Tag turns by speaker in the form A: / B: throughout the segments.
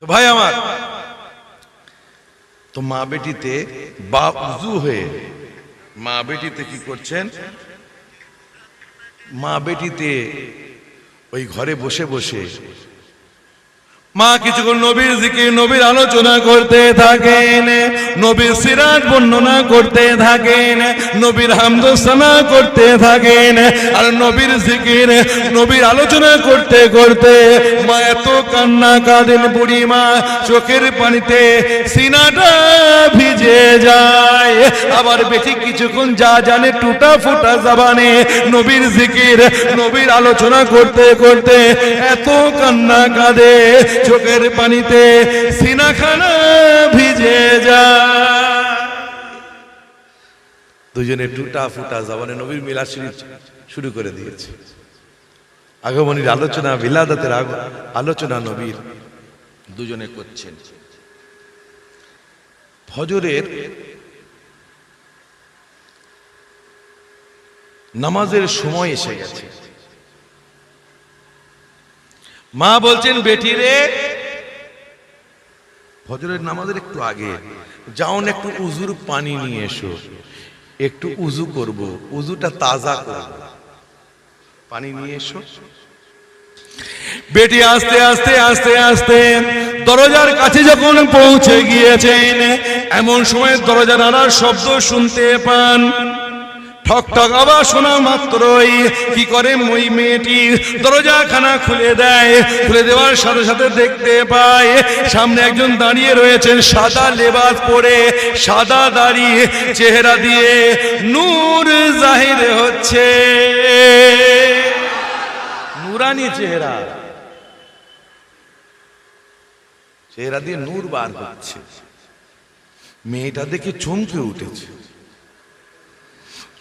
A: তো ভাই আমার, তো মা বেটিতে বা উজু হয়ে মা বেটিতে কি করছেন? মা বেটিতে ওই ঘরে বসে বসে মা কিছুক্ষণ নবীর জিকির, নবীর আলোচনা করতে থাকেন, নবীর সিরাত বর্ণনা করতে থাকেন, নবীর হামদ সানা করতে থাকেন। আর নবীর জিকির, নবীর আলোচনা করতে করতে মা এত কান্না কাঁদেন, বুড়ি মা চোখের পানিতে সিনাটা ভিজে যায়। আবার বেটি কিছুক্ষণ যা জানে টুটা ফুটা জবানে নবীর জিকির, নবীর আলোচনা করতে করতে এত কান্না কাঁদে, চোখের পানিতে সিনাখানা ভিজে যায়। দুজনে টুটা ফুটা জবানে নবীর মিলাদ শরীফ শুরু করে দিয়েছে। আগমনীর আলোচনা, বিলাদাতের আলোচনা নবীর দুজনে করছেন। ফজরের নামাজের সময় এসে গেছে। মা বলছেন, বেটি রে, ফজরের নামাজের একটু আগে যাও না, একটু উজুর পানি নিয়ে এসো, একটু উজু করব, উজুটা তাজা করব, পানি নিয়ে এসো। বেটি আস্তে আস্তে আস্তে আস্তে দরজার কাছে যখন পৌঁছে গিয়েছেন, এমন সময় দরজা নাড়ার শব্দ শুনতে পান। ঠক ঠক আওয়াজ শোনা মাত্রই কি করে ওই মেয়েটি দরজাখানা খুলে দেয়। খুলে দেওয়ার সাথে সাথে দেখতে পায় সামনে একজন দাঁড়িয়ে রয়েছেন, সাদা লেবাস পরে, সাদা দাড়ি, চেহারা দিয়ে নূর জাহির হচ্ছে, নুরানি চেহারা, চেহারা দিয়ে নূর বার হচ্ছে। মেয়েটা দেখে চমকে উঠেছে,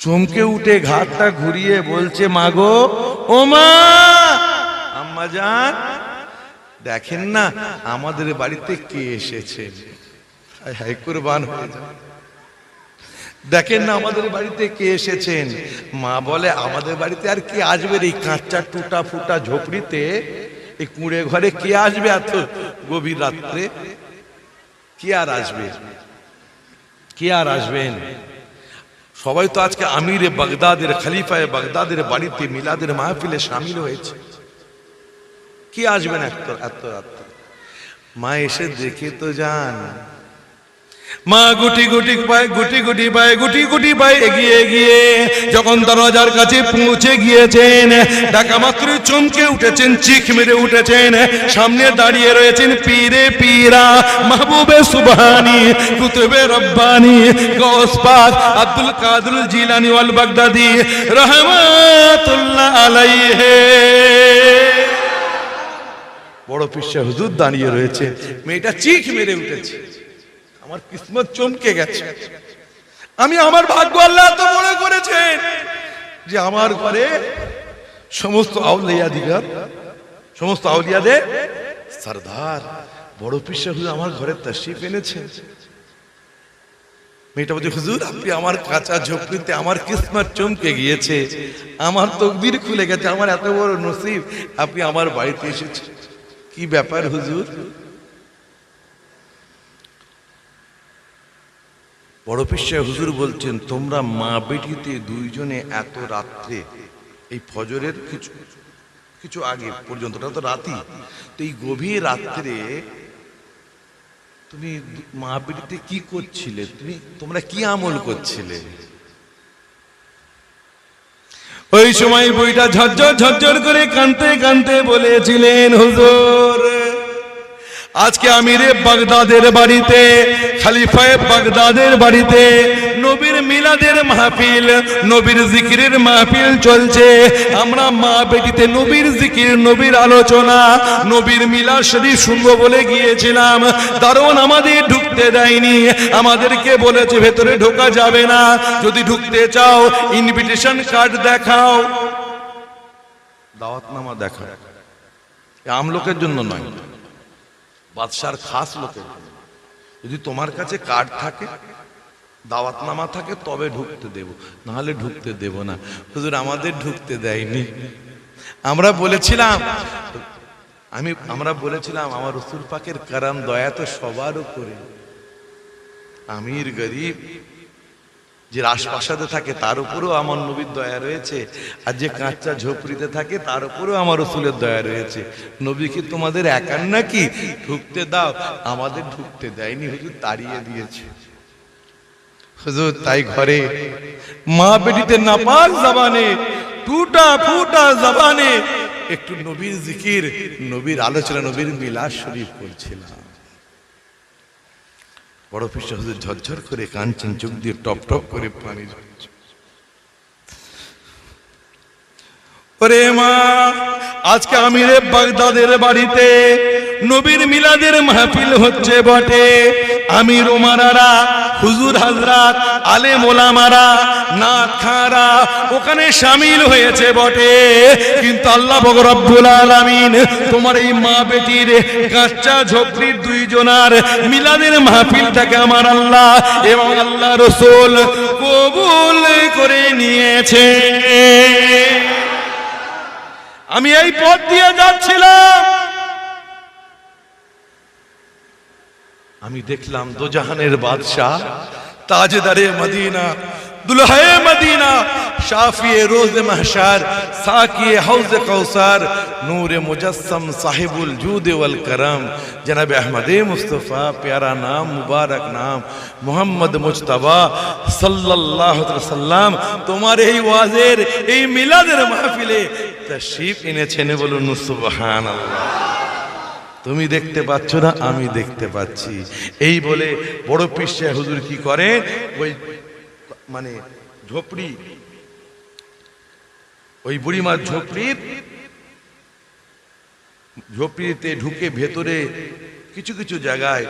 A: চমকে উঠে ঘাটটা ঘুরিয়ে বলছে, মাগো, ও মা, আম্মা জান, দেখেন না আমাদের বাড়িতে কে এসেছে। হায় কুরবান হয়ে যান, দেখেন না আমাদের বাড়িতে কে এসেছেন। মা বলে, আমাদের বাড়িতে আর কে আসবে? এই কাঁচা টুটা ফুটা ঝোপড়িতে, এই কুঁড়ে ঘরে কে আসবে এত গভীর রাত্রে? কে আর আসবে? কে আর আসবেন? সবাই তো আজকে আমিরে বাগদাদের, খলিফায়ে বাগদাদের বাড়িতে মিলাদের মাহফিলে শামিল হয়েছে। কি আসবেন এত রাত্রে? মা এসে দেখে তো যান। মা গুটি গুটি পায়ে, গুটি গুটি পায়ে, গুটি গুটি পায়ে এগিয়ে এগিয়ে যখন দরজার কাছে পৌঁছে গিয়েছেন, ডাকা মাত্রই চমকে উঠেছেন, চিখ মেরে উঠেছেন। সামনে দাঁড়িয়ে রয়েছেন পীরে পীরা, মাহবুবে সুবহানি, কুতুবে রব্বানি, গৌস পাক আব্দুল কাদের জিলানী ওয়াল বাগদাদি রহমাতুল্লাহ আলাইহি। বড় পীর সাহেব হুজুর দাঁড়িয়ে রয়েছে। মেয়েটা চিখ মেরে উঠেছে, আমার কিসমত চমকে গেছে। আমি আমার ভাগ্য আল্লাহ তো মনে করেছেন যে আমার ঘরে সমস্ত আউলিয়াদিগার, সমস্ত আউলিয়াদের সরদার বড় পীর সাহেব আমার ঘরে তাশরীফ এনেছেন। মেয়েটা বলছে, হুজুর আপনি আমার কাঁচা ঝোপড়িতে, আমার কিসমত চমকে গিয়েছে, আমার তকদির খুলে গেছে, আমার এত বড় নসিব, আপনি আমার বাড়িতে এসেছেন। কি ব্যাপার হুজুর? বড় পীর সাহেব হুজুর বলছেন, তোমরা মা বেটিতে দুইজনে এত রাত্রে, এই ফজরের কিছু আগে পর্যন্ত তো রাতি, তো এই গভীর রাত্রে তুমি মা বেটিতে কি করছিলে? তোমরা কি আমল করছিলে? ওই সময় বইটা ঝরঝর ঝরঝর করে কাঁদতে কাঁদতে বলেছিলেন, হুজুর আজকে আমিরে বাগদাদের বাড়িতে, খলিফায়ে বাগদাদের বাড়িতে নবীর মিলাদের মাহফিল, নবীর জিকিরের মাহফিল চলছে। আমরা মা বেটিতে নবীর জিকির, নবীর আলোচনা, নবীর মিলাদ শরীফ শুনবো বলে গিয়েছিলাম। দারোয়ান আমাদের ঢুকতে দেয়নি, আমাদেরকে বলেছে ভেতরে ঢোকা যাবে না, যদি ঢুকতে চাও ইনভিটেশন কার্ড দেখাও, দাওয়াতনামা দেখাও। আমলোকের জন্য নয়, বাদশার খাস লোকের। যদি তোমার কাছে কার্ড থাকে, দাওয়াতনামা থাকে, তবে ঢুকতে দেব, নাহলে ঢুকতে দেব না। হুজুর আমাদের ঢুকতে দেয়নি। আমরা বলেছিলাম আমরা বলেছিলাম আমার রাসূল পাকের করম দয়া তো সবার উপরে, আমির গরিব যে রাজপ্রাসাদে থাকে তার উপরেও আমার নবীর দয়া রয়েছে, আর যে কাঁচা ঝোপড়িতে থাকে তার উপরেও আমার রাসূলের দয়া রয়েছে। নবী কি তোমাদের একার নাকি? ঢুকতে দাও। আমাদের ঢুকতে দেয়নি, হুজুর তাড়িয়ে দিয়েছে। হুজুর তাই ঘরে মা বেটিতে নাপাক জবানে, টুটা ফুটা জবানে একটু নবীর জিকির, নবীর আলোচনা, নবীর মিলাদ শরীফ করছিলাম। বড় পিসা হুজুর ঝরঝর করে কাঁদছেন, চোখ দিয়ে টপ টপ করে পানি ঝরছে। ওরে মা, আজকে আমিরে বাগদাদের বাড়িতে নবীর মিলাদের মাহফিল হচ্ছে বটে। আমির ওমারারা, হুজুর হাজরাত, আলেম ওলামারা, নাত খারা ওখানে শামিল হয়েছে বটে, কিন্তু আল্লাহ রব্বুল আলামিন তোমার এই মা বেটির কাচ্চা ঝোপড়ির দুইজনার মিলাদের মাহফিলটাকে আমার আল্লাহ এবং আল্লাহ রাসূল কবুল করে নিয়েছে। আমি এই পথ দিয়ে যাচ্ছিলাম, আমি দেখলাম দোজাহানের বাদশাহ, তাজদারে মদিনা, দুলহায়ে মদিনা, শাফিয়ে রোজে মাহশার, সাকিয়ে হাউজে কাউসার, নূরে মুজাসসম, সাহিবুল জুদ ওয়াল করম, জনাবে আহমদে মুস্তফা, প্যারা নাম, মুবারক নাম মুহাম্মদ মুজতবা সাল্লাল্লাহু আলাইহি ওয়াসাল্লাম তোমার এই ওয়াজের, এই মিলাদের মাহফিলে তাশরীফ এনেছেন। বলুন সুবহানাল্লাহ। তুমি দেখতে পাচ্ছ না, আমি দেখতে পাচ্ছি। এই বলে বড় পীর সাহেব হুজুর কি করে, ওই মানে ঝোপড়ি, ওই বুড়িমার ঝোপড়িতে ঢুকে ভেতরে কিছু কিছু জায়গায়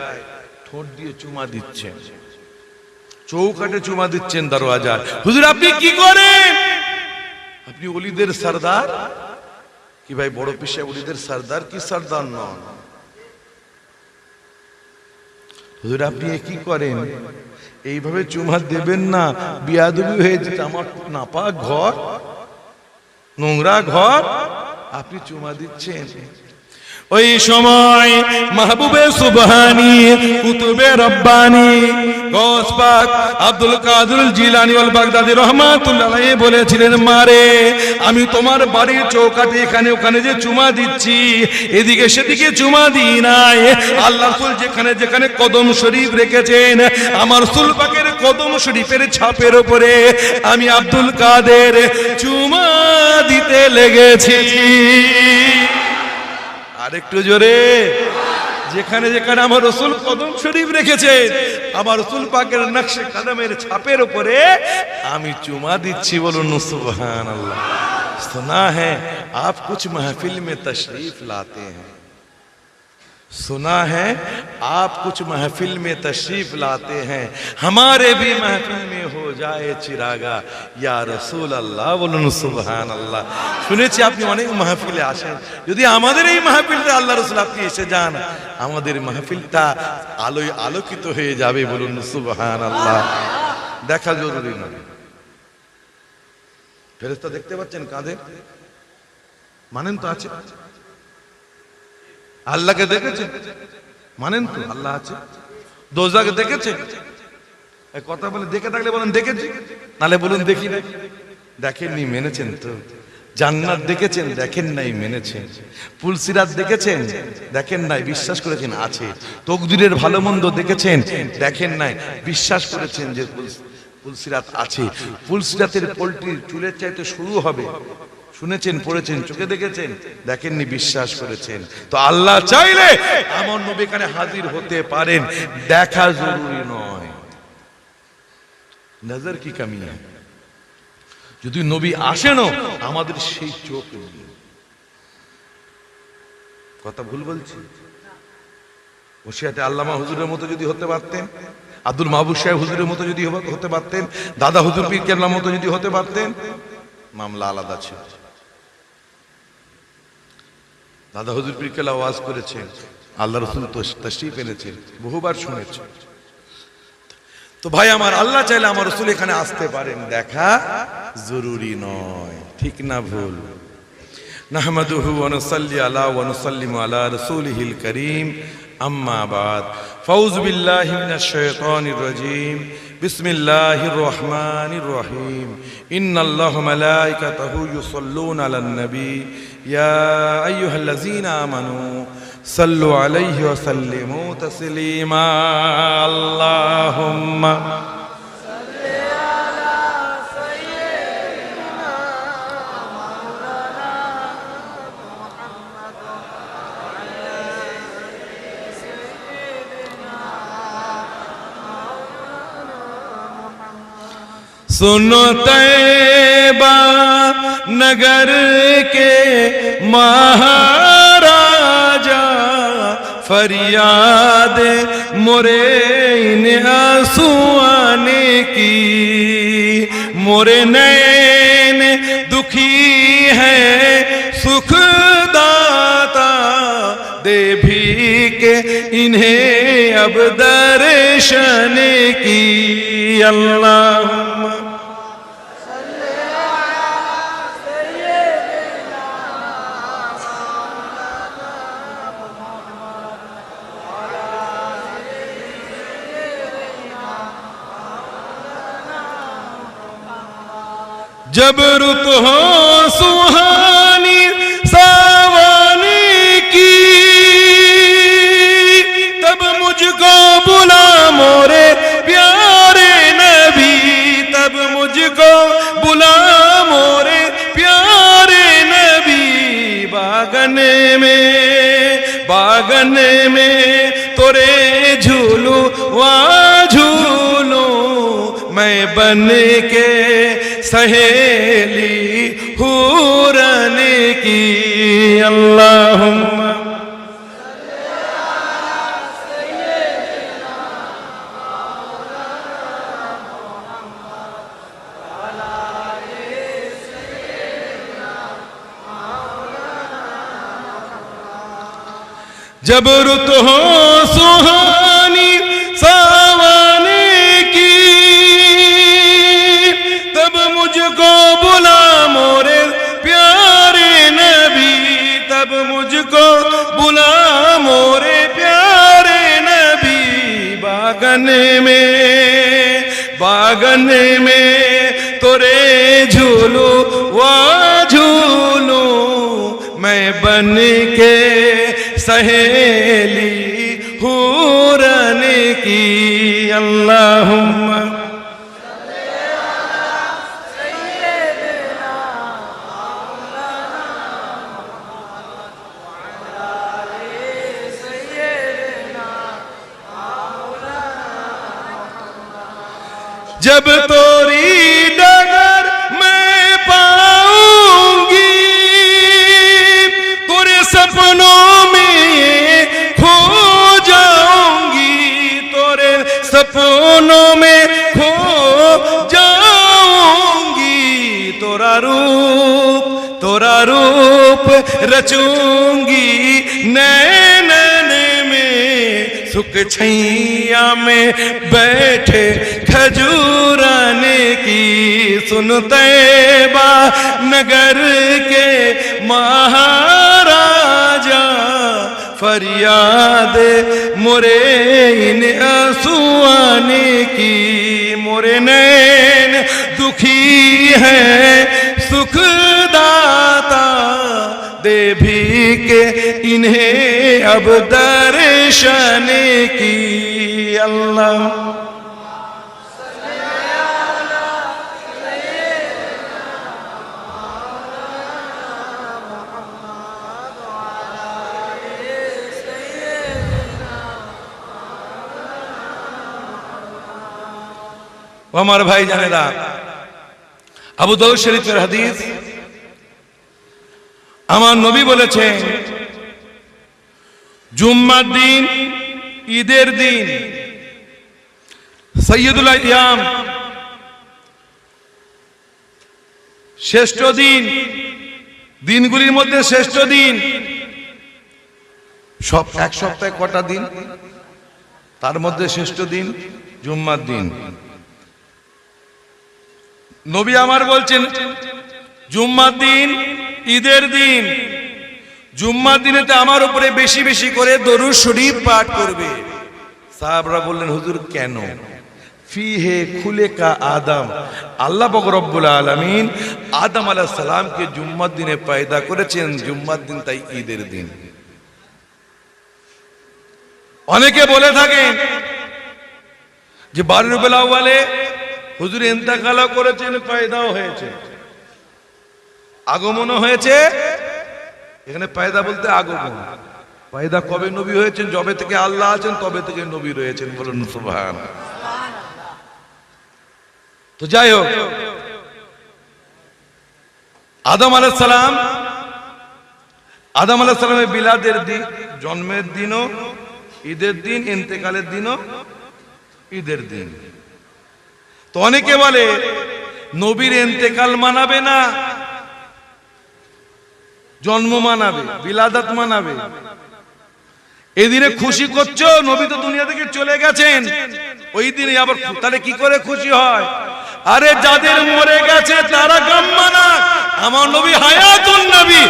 A: ঠোঁট দিয়ে চুমা দিচ্ছেন, চৌকাঠে চুমা দিচ্ছেন দরওয়াজা। হুজুর আপনি কি করেন? আপনি ওলিদের সরদার কি? ভাই বড় পীর সাহেব ওলিদের সরদার কি সরদার নন? হুজুর আপনি কি করেন? এইভাবে চুমা দেবেন না, বিয়াদবি হয়ে যেত। আমার নাপাক ঘর, নোংরা ঘর, আপনি চুমা দিচ্ছেন। ওই সময় মাহবুবে সুবহানি, কুতুবে রব্বানি, গৌস পাক আব্দুল কাদের জিলানী ওয়াল বাগদাদি রাহমাতুল্লাহ আলাইহি বলেছিলেন, মারে আমি তোমার বাড়ির চৌকাঠে এখানে ওখানে যে চুমা দিচ্ছি, এদিকে সেদিকে চুমা দিই নাই। আল্লাহ রাসূল যেখানে যেখানে কদম শরীফ রেখেছেন, আমার রাসূল পাকের কদম শরীফের ছাপের উপরে আমি আব্দুল কাদের চুমা দিতে লেগেছি। আরেকটু জোরে। যেখানে যেখানে আমার রাসূল কদম শরীফ রেখেছে, আমার রাসূল পাকের নকশে কদমের ছাপের উপরে আমি চুমা দিচ্ছি। বলুন সুবহানাল্লাহ। सुना है आप कुछ महफिल में तशरीफ लाते हैं, सुना है आप कुछ महफिल में तशरीफ लाते हैं, हमारे भी महफिल में हो जाए चिरागा या रसूल अल्लाह। बोलুন সুবহানাল্লাহ। শুনেছি আপনি অনেক মাহফিলে আসেন, যদি আমাদের এই মাহফিলটা আল্লাহ রাসূল আপনি এসে যান, আমাদের মাহফিলটা আলোয় আলোকিত হয়ে যাবে। বলুন সুবহানাল্লাহ। দেখা জরুরি নয়। ফেরেশতা দেখতে পাচ্ছেন কাঁধে, মানেন তো আছে? আল্লাহকে দেখেছেন, মানেন তো আল্লাহ আছে? দোজাকে দেখেছেন? এই কথা বলে দেখে থাকলে বলেন দেখেছি, নালে বলুন দেখি নাই। দেখেননি, মেনেছেন তো? জান্নাত দেখেছেন, দেখেন নাই, মেনেছেন। পুলসিরাত দেখেছেন, দেখেন নাই, বিশ্বাস করেছেন আছে। তকদিরের ভালো মন্দ দেখেছেন, দেখেন নাই, বিশ্বাস করেছেন যে পুলসিরাত আছে। পুলসিরাতের পোল্ট্রি চুলের চাইতে শুরু হবে, শুনেছেন, পড়েছেন, চোখে দেখেছেন, দেখেননি, বিশ্বাস করেছেন। তো আল্লাহ চাইলে আমার নবী এখানে হাজির হতে পারেন, দেখা জরুরি নয়। নজর কি কমি है, যদি নবী আসেনও আমাদের সেই চোখ নেই। কথা ভুল বলছি? ওসিয়াতে আল্লামা হুজুরের মতো যদি হতে পারতেন, আব্দুল মাহবুব সাহেব হুজুরের মতো যদি হতে পারতেন, দাদা হুজুর পীর কেবলার মতো যদি হতে পারতেন, মামলা আলাদা ছিল। দাদা হুজুর পীর কেবলা ওয়াজ করেছেন, আল্লাহ রাসূল তাশরীফ এনেছেন, বহুবার শুনেছেন। তো ভাই আমার, আল্লাহ চাইলে আমার রাসূল এখানে আসতে পারেন, দেখা জরুরি নয়। ঠিক না ভুল? نحمده ونصلي على ونسلم على رسوله الكريم أما بعد فأعوذ بالله من الشيطان الرجيم بسم الله الرحمن الرحيم إن الله ملائكته يصلون على النبي يا أيها الذين آمنوا صلوا عليه وسلموا تسليما اللهم सुनो तैबा नगर के महाराजा फरियाद मोरे इन आंसुआने की मोरे नैन दुखी है सुख दाता दे भी के इन्हें अब दर्शन की अल्लाह जब रुत हो सुहानी सावानी की तब मुझको बुला मोरे प्यारे नबी तब मुझको बुला मोरे प्यारे नबी बागन में तोरे झूलू वहाँ झूलू मैं बन के सहेली हुरन की अल्लाहुम्मा जब रुत हो सुहानी सावानी की तब मुझको बुला मोरे प्यारे नबी तब मुझको बुला मोरे प्यारे नबी बागन में तोरे झूलू वहाँ झूलू मैं बन के सहेली हुरन की अल्लाहुम्मा जब तोरी डगर मैं पाऊंगी तेरे सपनों में खो जाऊंगी तेरे सपनों में खो जाऊंगी तोरा रूप रचूंगी नैनन में सुख छैया में बैठे खजूरन की सुन तैबा नगर के महाराजा फरियाद मोरे इन आंसुआने की मोरे नैन दुखी है सुख दाता दे भी के इन्हें अब दर्शन की अल्लाह हमारे भाई जानेदा আবু দাউদ শরীফের হাদিস আমার নবী বলেছেন জুম্মার দিন ঈদের দিন সৈয়দুল আইয়াম শ্রেষ্ঠ দিন দিনগুলির মধ্যে শ্রেষ্ঠ দিন সব এক সপ্তাহে কটা দিন তার মধ্যে শ্রেষ্ঠ দিন জুম্মার দিন নবী আমার বলছেন জুম্মার দিন ঈদের দিন, জুম্মার দিনেতে আমার উপরে বেশি বেশি করে দরুদ শরীফ পাঠ করবে। সাহাবারা বললেন, হুজুর কেন? ফিহে খুলেকা আদম, আল্লাহ পাক রব্বুল আলামিন আদম আলাইহিস সালামকে জুম্মার দিনে পয়দা করেছেন, জুম্মার দিন তাই ঈদের দিন। অনেকে বলে থাকেন যে 12 রবিউল আউয়ালে হুজুর ইন্তেকালও করেছেন, পয়দাও হয়েছে, আগমনও হয়েছে। এখানে পয়দা বলতে আগমন। পয়দা কবে নবী হয়েছেন? যবে থেকে আল্লাহ আছেন তবে থেকে নবী রয়েছেন, বলুন সুবহানাল্লাহ। তো যাই হোক, আদম আলাইহিস সালামের বিলাদের দিন, জন্মের দিনও ঈদের দিন, ইন্তেকালের দিনও ঈদের দিন। তো অনেকে বলে নবীর ইন্তেকাল মানাবে না, জন্ম মানাবে, বিলাদাত মানাবে। এদিনে খুশি করছো, নবী তো দুনিয়া থেকে চলে গেছেন, ওই দিনে আবার তাহলে কি করে খুশি হয়? আরে যাদের মরে গেছে তারা গাম মানাক, আমার নবী হায়াতুন নবী,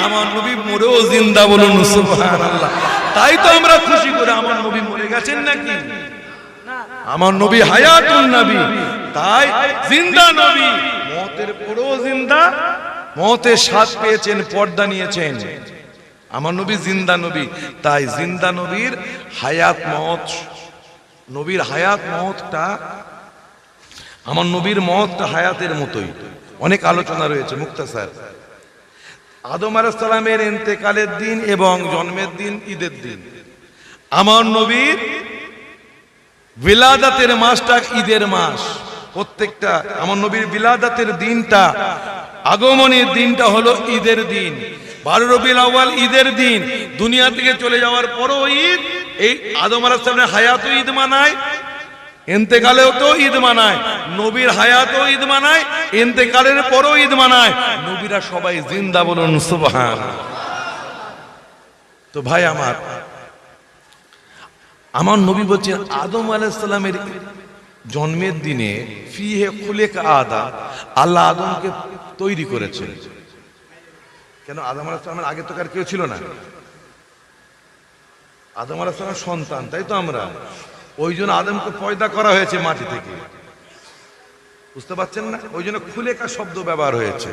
A: আমার নবী মরেও জিন্দা, বলুন সুবহানাল্লাহ। তাই তো আমরা খুশি করে, আমার নবী মরে গেছেন নাকি? আমার নবী হায়াতুন নবী, তাই জিন্দা নবী, মওতের পরেও জিন্দা, মওতের স্বাদ পেয়েছেন, পর্দা নিয়েছেন। আমার নবী জিন্দা নবী, তাই জিন্দা নবীর হায়াত মওত, নবীর হায়াত মওতটা, আমার নবীর মওতটা হায়াতের মতোই। অনেক আলোচনা রয়েছে, মুক্তাসার। আদম আলাইহিস সালামের ইন্তেকালের দিন এবং জন্মের দিন ঈদের দিন। আমার নবীর বিলাদাতের মাসটা ঈদের মাস, প্রত্যেকটা আমার নবীর বিলাদাতের দিনটা, আগমনের দিনটা হলো ঈদের দিন। 12 রবিউল আউয়াল ঈদের দিন, দুনিয়া থেকে চলে যাওয়ার পরও ঈদ। এই আদম আলাইহিস সালামের হায়াতও ঈদ মানায়, ইন্তেকালেও তো ঈদ মানায়, নবীর হায়াতও ঈদ মানায়, ইন্তেকালের পরও ঈদ মানায়। নবীরা সবাই জিন্দা, বলুন সুবহানাল্লাহ। তো ভাই আমার নবী বলছেন আদম আলাইহিস সালামের জন্মের দিনে ফিহে খুলেকা আদম, আল্লাহ আদমকে তৈরি করেছেন। কেন? আদম আলাইহিস সালামের আগে তো আর কেউ ছিল না, আদম আলাইহিস সালামের সন্তান, তাই তো আমরা, ওই জন্য আদমকে পয়দা করা হয়েছে মাটি থেকে, বুঝতে পারছেন না? ওই জন্য খুলেকা শব্দ ব্যবহার হয়েছে,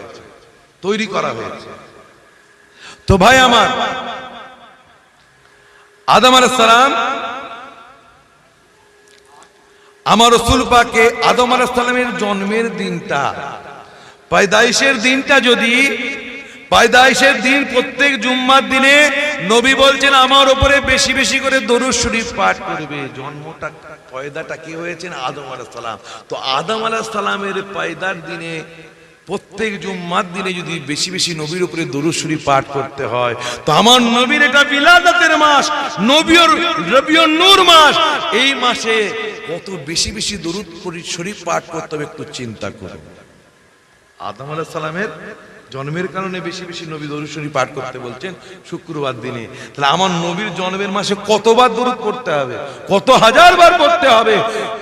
A: তৈরি করা হয়েছে। তো ভাই আদম আলাইহিস সালাম, আমার রাসূল পাকে আদম আলাইহিস সালামের জন্মের দিনটা, পয়দাইশের দিনটা, যদি পয়দাইশের দিন প্রত্যেক জুম্মার দিনে নবী বলছেন আমার উপরে বেশি বেশি করে দরুদ শরীফ পাঠ করবে। জন্মটা, পয়দাটা কি হয়েছেন? আদম আলাইহিস সালাম। তো আদম আলাইহিস সালামের পয়দার দিনে প্রত্যেক জুম্মার দিনে যদি বেশি বেশি নবীর উপরে দরুদ শরীফ পাঠ করতে হয়, তো আমার নবীর এটা বিলাদাতের মাস, রবিউন নূর মাস, এই মাসে কত বেশি বেশি দরুদ শরীফ পাঠ করতে হবে, একটু চিন্তা করুন। আদম আলাইহিস সালামের জন্মের কারণে বেশি বেশি নবী দরুদ শরীফ পাঠ করতে বলছেন শুক্রবার দিনে। তাহলে আমার নবীর জন্মের মাসে কতবার দরুদ পড়তে হবে? কত হাজার বার পড়তে হবে,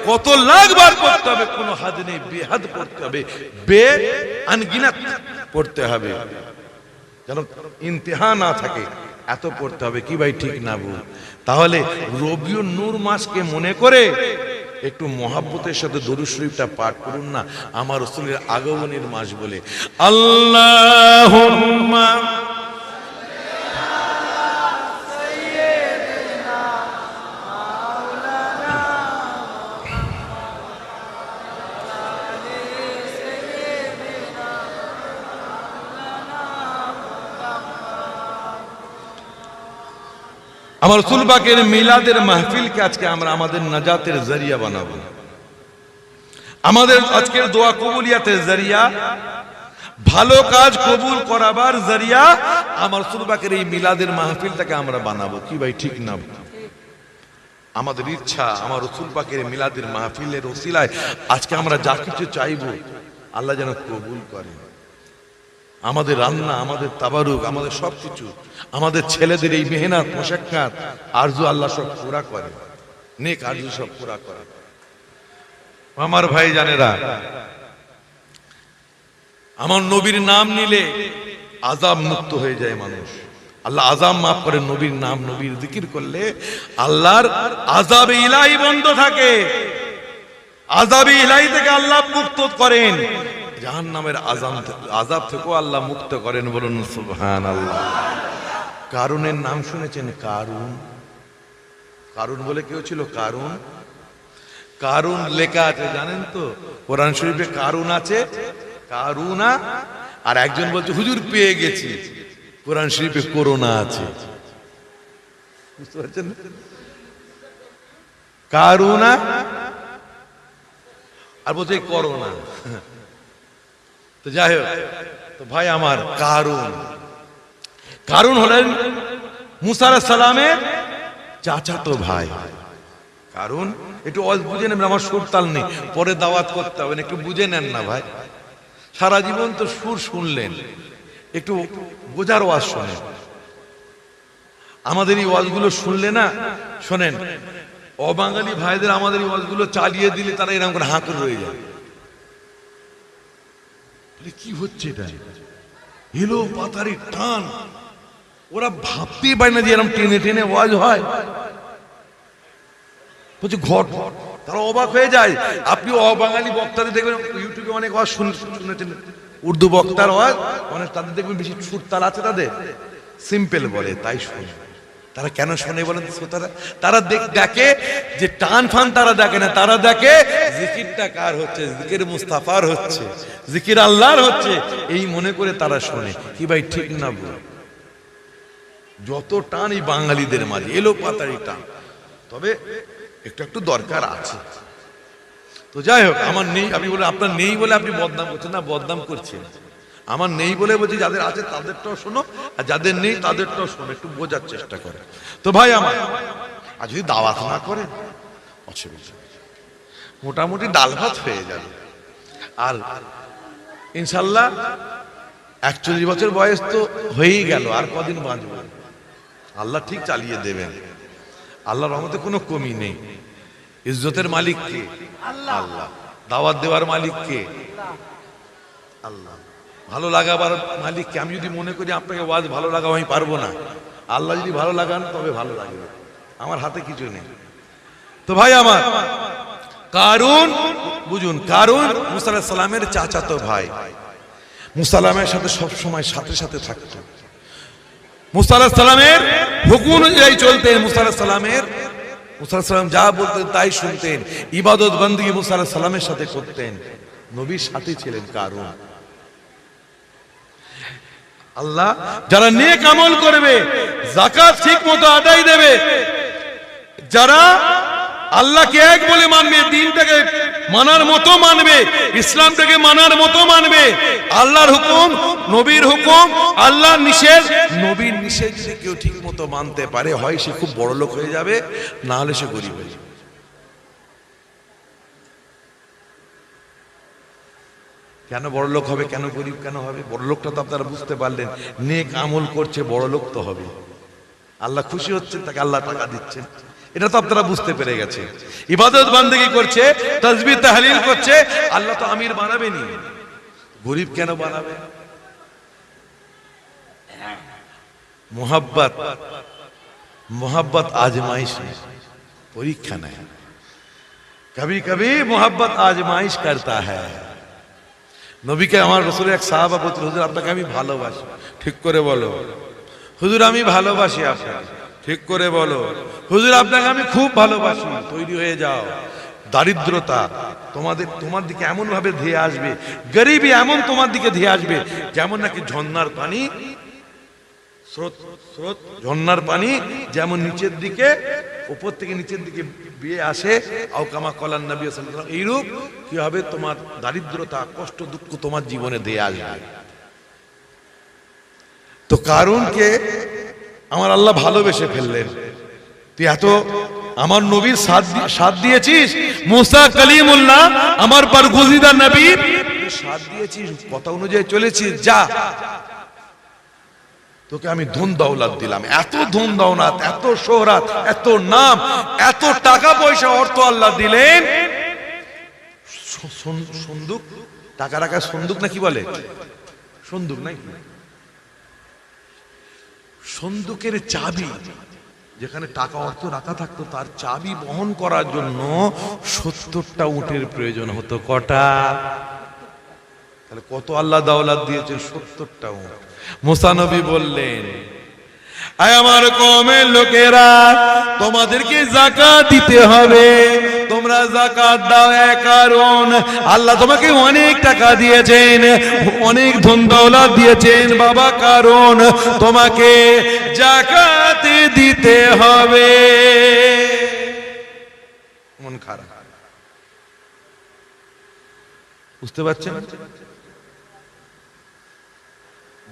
A: কত লাখ বার পড়তে হবে, কোনো হাদ নেই, বেহাদ পড়তে হবে, আনগিনাত পড়তে হবে, যেন ইন্তেহা না থাকে, এত পড়তে হবে। কি ভাই, ঠিক না ভুল? তাহলে রবিউন নূর মাসকে মনে করে একটু মহাব্বতের সাথে দরুদ শরীফটা পাঠ করুন না, আমার রাসূলের আগমনের মাস বলে। আল্লাহুম্মা আমার রাসূল পাকের মিলাদের মাহফিলকে আজকে আমরা আমাদের নাজাতের জরিয়া বানাবো, আমাদের আজকের দোয়া কবুলিয়াতের জরিয়া, ভালো কাজ কবুল করাবার জরিয়া আমার রাসূল পাকের এই মিলাদের মাহফিলটাকে আমরা বানাবো। কি ভাই, ঠিক না? আমাদের ইচ্ছা আমার রাসূল পাকের মিলাদের মাহফিলের ওসিলায় আজকে আমরা যা কিছু চাইবো আল্লাহ যেন কবুল করে। আমাদের রান্না, আমাদের তাবারুক, আমাদের সবকিছু, আমাদের ছেলেদের এই মেহনত মুশাক্কাত আরজু আল্লাহ সব পুরা করে, নেক আরজু সব পুরা করে। আমার ভাই জানেরা, আমার নবীর নাম নিলে আযাব মুক্ত হয়ে যায় মানুষ। আল্লাহ আযাব মাফ করেন নবীর নাম নবীর জিকির করলে। আল্লাহর আযাবে ইলাহি বন্ধ থাকে, আযাবে ইলাহি থেকে আল্লাহ মুক্ত করেন, জাহান্নামের আযাব থেকেও আল্লাহ মুক্ত করেন। বলুন সুবহানাল্লাহ। কারুনের নাম শুনেছেন? কারুন, কারুন বলে কেউ ছিল? কারুন, কারুন লেখা আছে জানেন তো কোরআন শরীফে? কারুন আছে, কারুনা। আর একজন বলছে হুজুর পেয়ে গেছি, কোরআন শরীফে করোনা আছে। বুঝতে পারছেন? কারুনা আর বলছে করোনা। তো যাই হোক, তো ভাই আমার, কারুন, কারুন হলেন মুসা আলাইহিস সালামের চাচাতো ভাই। কারুন একটু বুঝে নেবেন, আমার সুর তাল নেই, পরে দাওয়াত করতে হবে, একটু বুঝে নেন না ভাই। সারা জীবন তো সুর শুনলেন, একটু বোঝার ওয়াজ শোনেন। আমাদের এই ওয়াজগুলো শুনলে না, শোনেন, অবাঙালি ভাইদের আমাদের এই ওয়াজগুলো চালিয়ে দিলে তারা এরকম করে হাঁ করে রয়ে যায়। কি হচ্ছে এটা? এলো পাতারি টান, ওরা ভাবতেই পারে না যে এরকম টেনে টেনে ওয়াজ হয়। বলছে ঘট, তারা অবাক হয়ে যায়। আপনি অবাঙালি বক্তাদের দেখবেন ইউটিউবে অনেক ওয়াজ শুনেছেন, উর্দু বক্তার ওয়াজ অনেক, তাদের দেখবেন বেশি সুর তাল আছে, তাদের সিম্পল বলে, তাই শোনে। তারা কেন শোনে বলেন? তারা দেখে যে টান ফান তারা দেখে না, তারা দেখে জিকিরটা কার হচ্ছে, জিকির মুস্তাফার হচ্ছে, জিকির আল্লাহর হচ্ছে, এই মনে করে তারা শোনে। কি ভাই ঠিক না? যত টান এই বাঙালিদের মাঝে, এলো পাতারি টান, তবে একটু একটু দরকার আছে। তো যাই হোক, আমার নেই, আপনি বলে আপনার নেই বলে আপনি বদনাম করছেন না, বদনাম করছেন। আমার নেই বলে বলছি, যাদের আছে তাদেরটাও শোনো, আর যাদের নেই তাদেরটাও শোনো, একটু বোঝার চেষ্টা করে। তো ভাই আমার, আর যদি দাওয়াত না করে অসুবিধা, মোটামুটি ডাল ভাত হয়ে যাবে। আর ইনশাল্লাহ 41 বছর বয়স তো হয়েই গেল, আর কদিন বাঁচব? আল্লাহ ঠিক চালিয়ে দেবেন। আল্লাহর রহমতে কোনো কমি নেই। ইজ্জতের মালিক কে? আল্লাহ। দাওয়াত দেওয়ার মালিক কে? আল্লাহ। ভালো লাগাবার মালিক কে? আমি যদি মনে করি আপনাকে ওয়াজ ভালো লাগাবো, আমি পারবো না। আল্লাহ যদি ভালো লাগান তবে ভালো লাগবে, আমার হাতে কিছু নেই। তো ভাই আমার, কারুন বুঝুন, কারুন মুসা আলাইহিস সালামের চাচাতো ভাই। মুসা আলাইহিস সাথে সব সময় সাথে সাথে থাকতো, মুসা আলাইহিস সালামের হুকুম অনুযায়ী চলতেন। মুসা আলাইহিস সালাম যা বলতেন তাই শুনতেন, ইবাদত বندگی মুসা আলাইহিস সালামের সাথে করতেন। নবীর সাথে ছিলেন কারুন। আল্লাহ যারা নেক আমল করবে, যাকাত ঠিকমতো আদায় দেবে, যারা আল্লাহকে এক বলে মানবে, দিনটাকে মানার মতো মানবে, ইসলামটাকে মানার মতো মানবে, আল্লাহর হুকুম, নবীর হুকুম, আল্লাহর নিষেধ, নবীর নিষেধ যদি কেউ ঠিক মতো মানতে পারে, হয় সে খুব বড় লোক হয়ে যাবে, না হলে সে গরিব হয়ে যাবে। কেন বড় লোক হবে, কেন গরিব কেন হবে? বড় লোকটা তো আপনারা বুঝতে পারলেন, নেক আমল করছে, বড় লোক তো হবে। আল্লাহ খুশি হচ্ছেন, তাকে আল্লাহ টাকা দিচ্ছেন, এটা তো আপনারা বুঝতে পেরে গেছে। ইবাদত বান্দেগি করছে, তাসবিহ তাহলিল করছে, আল্লাহ তো আমির বানাবেনি, গরিব কেন বানাবে? मोहब्बत आजमाइश है, परीक्षा नहीं। कभी कभी मोहब्बत आजमाइश करता है। नबी के আমার রাসূলের এক সাহাবা বলছিল, হুজুর আপনাকে আমি ভালোবাসি। ঠিক করে বলো। হুজুর আমি ভালোবাসি আপনাকে। ঠিক করে বলো। হুজুর আপনাকে আমি খুব ভালোবাসি। তৈরি হয়ে যাও। দারিদ্রতা তোমার দিকে এমন ভাবে ধেয়ে আসবে, গরিবী এমন তোমার দিকে ধেয়ে আসবে, যেমন নাকি ঝর্ণার পানি, স্রোত ঝর্ণার পানি যেমন নিচের দিকে, উপর থেকে নিচের দিকে বেয়ে আসে, আওকামা কলান নবী সাল্লাল্লাহু আলাইহি ওয়াসাল্লাম, এইরূপ কি হবে, তোমার দারিদ্রতা, কষ্ট, দুঃখ তোমার জীবনে দিয়ে আসবে। তো কারুনকে আমার আল্লাহ ভালোবেসে ফেললেন। তুই এত আমার নবীর সাথ দিয়েছিস, মুসা কালিমুল্লাহ আমার বরগুজিদা নবী, সাথ দিয়েছিস, কথা অনুযায়ী চলেছিস, যা তোকে আমি ধন দৌলত দিলাম। এত ধন দৌলত, এত শোহরাত, এত নাম, এত টাকা পয়সা, অর্থ আল্লাহ দিলেন। সন্দুক, টাকা রাখার সন্দুক নাকি বলে, সন্দুক নাকি, সন্দুকের চাবি, যেখানে টাকা অর্থ রাখা থাকতো, তার চাবি বহন করার জন্য 70টা উটের প্রয়োজন হতো। কটা? তাহলে কত আল্লাহ দাওলাত দিয়েছে? 70টা উট। মুসা নবী বললেন, আয় আমার কওমের লোকেরা, তোমাদেরকে যাকাত দিতে হবে। তোমরা যাকাত দাও, কারণ আল্লাহ তোমাকে অনেক টাকা দিয়েছেন, অনেক ধন দৌলত দিয়েছেন বাবা, কারণ তোমাকে যাকাত দিতে হবে। মন খারাপ, বুঝতে পারছেন?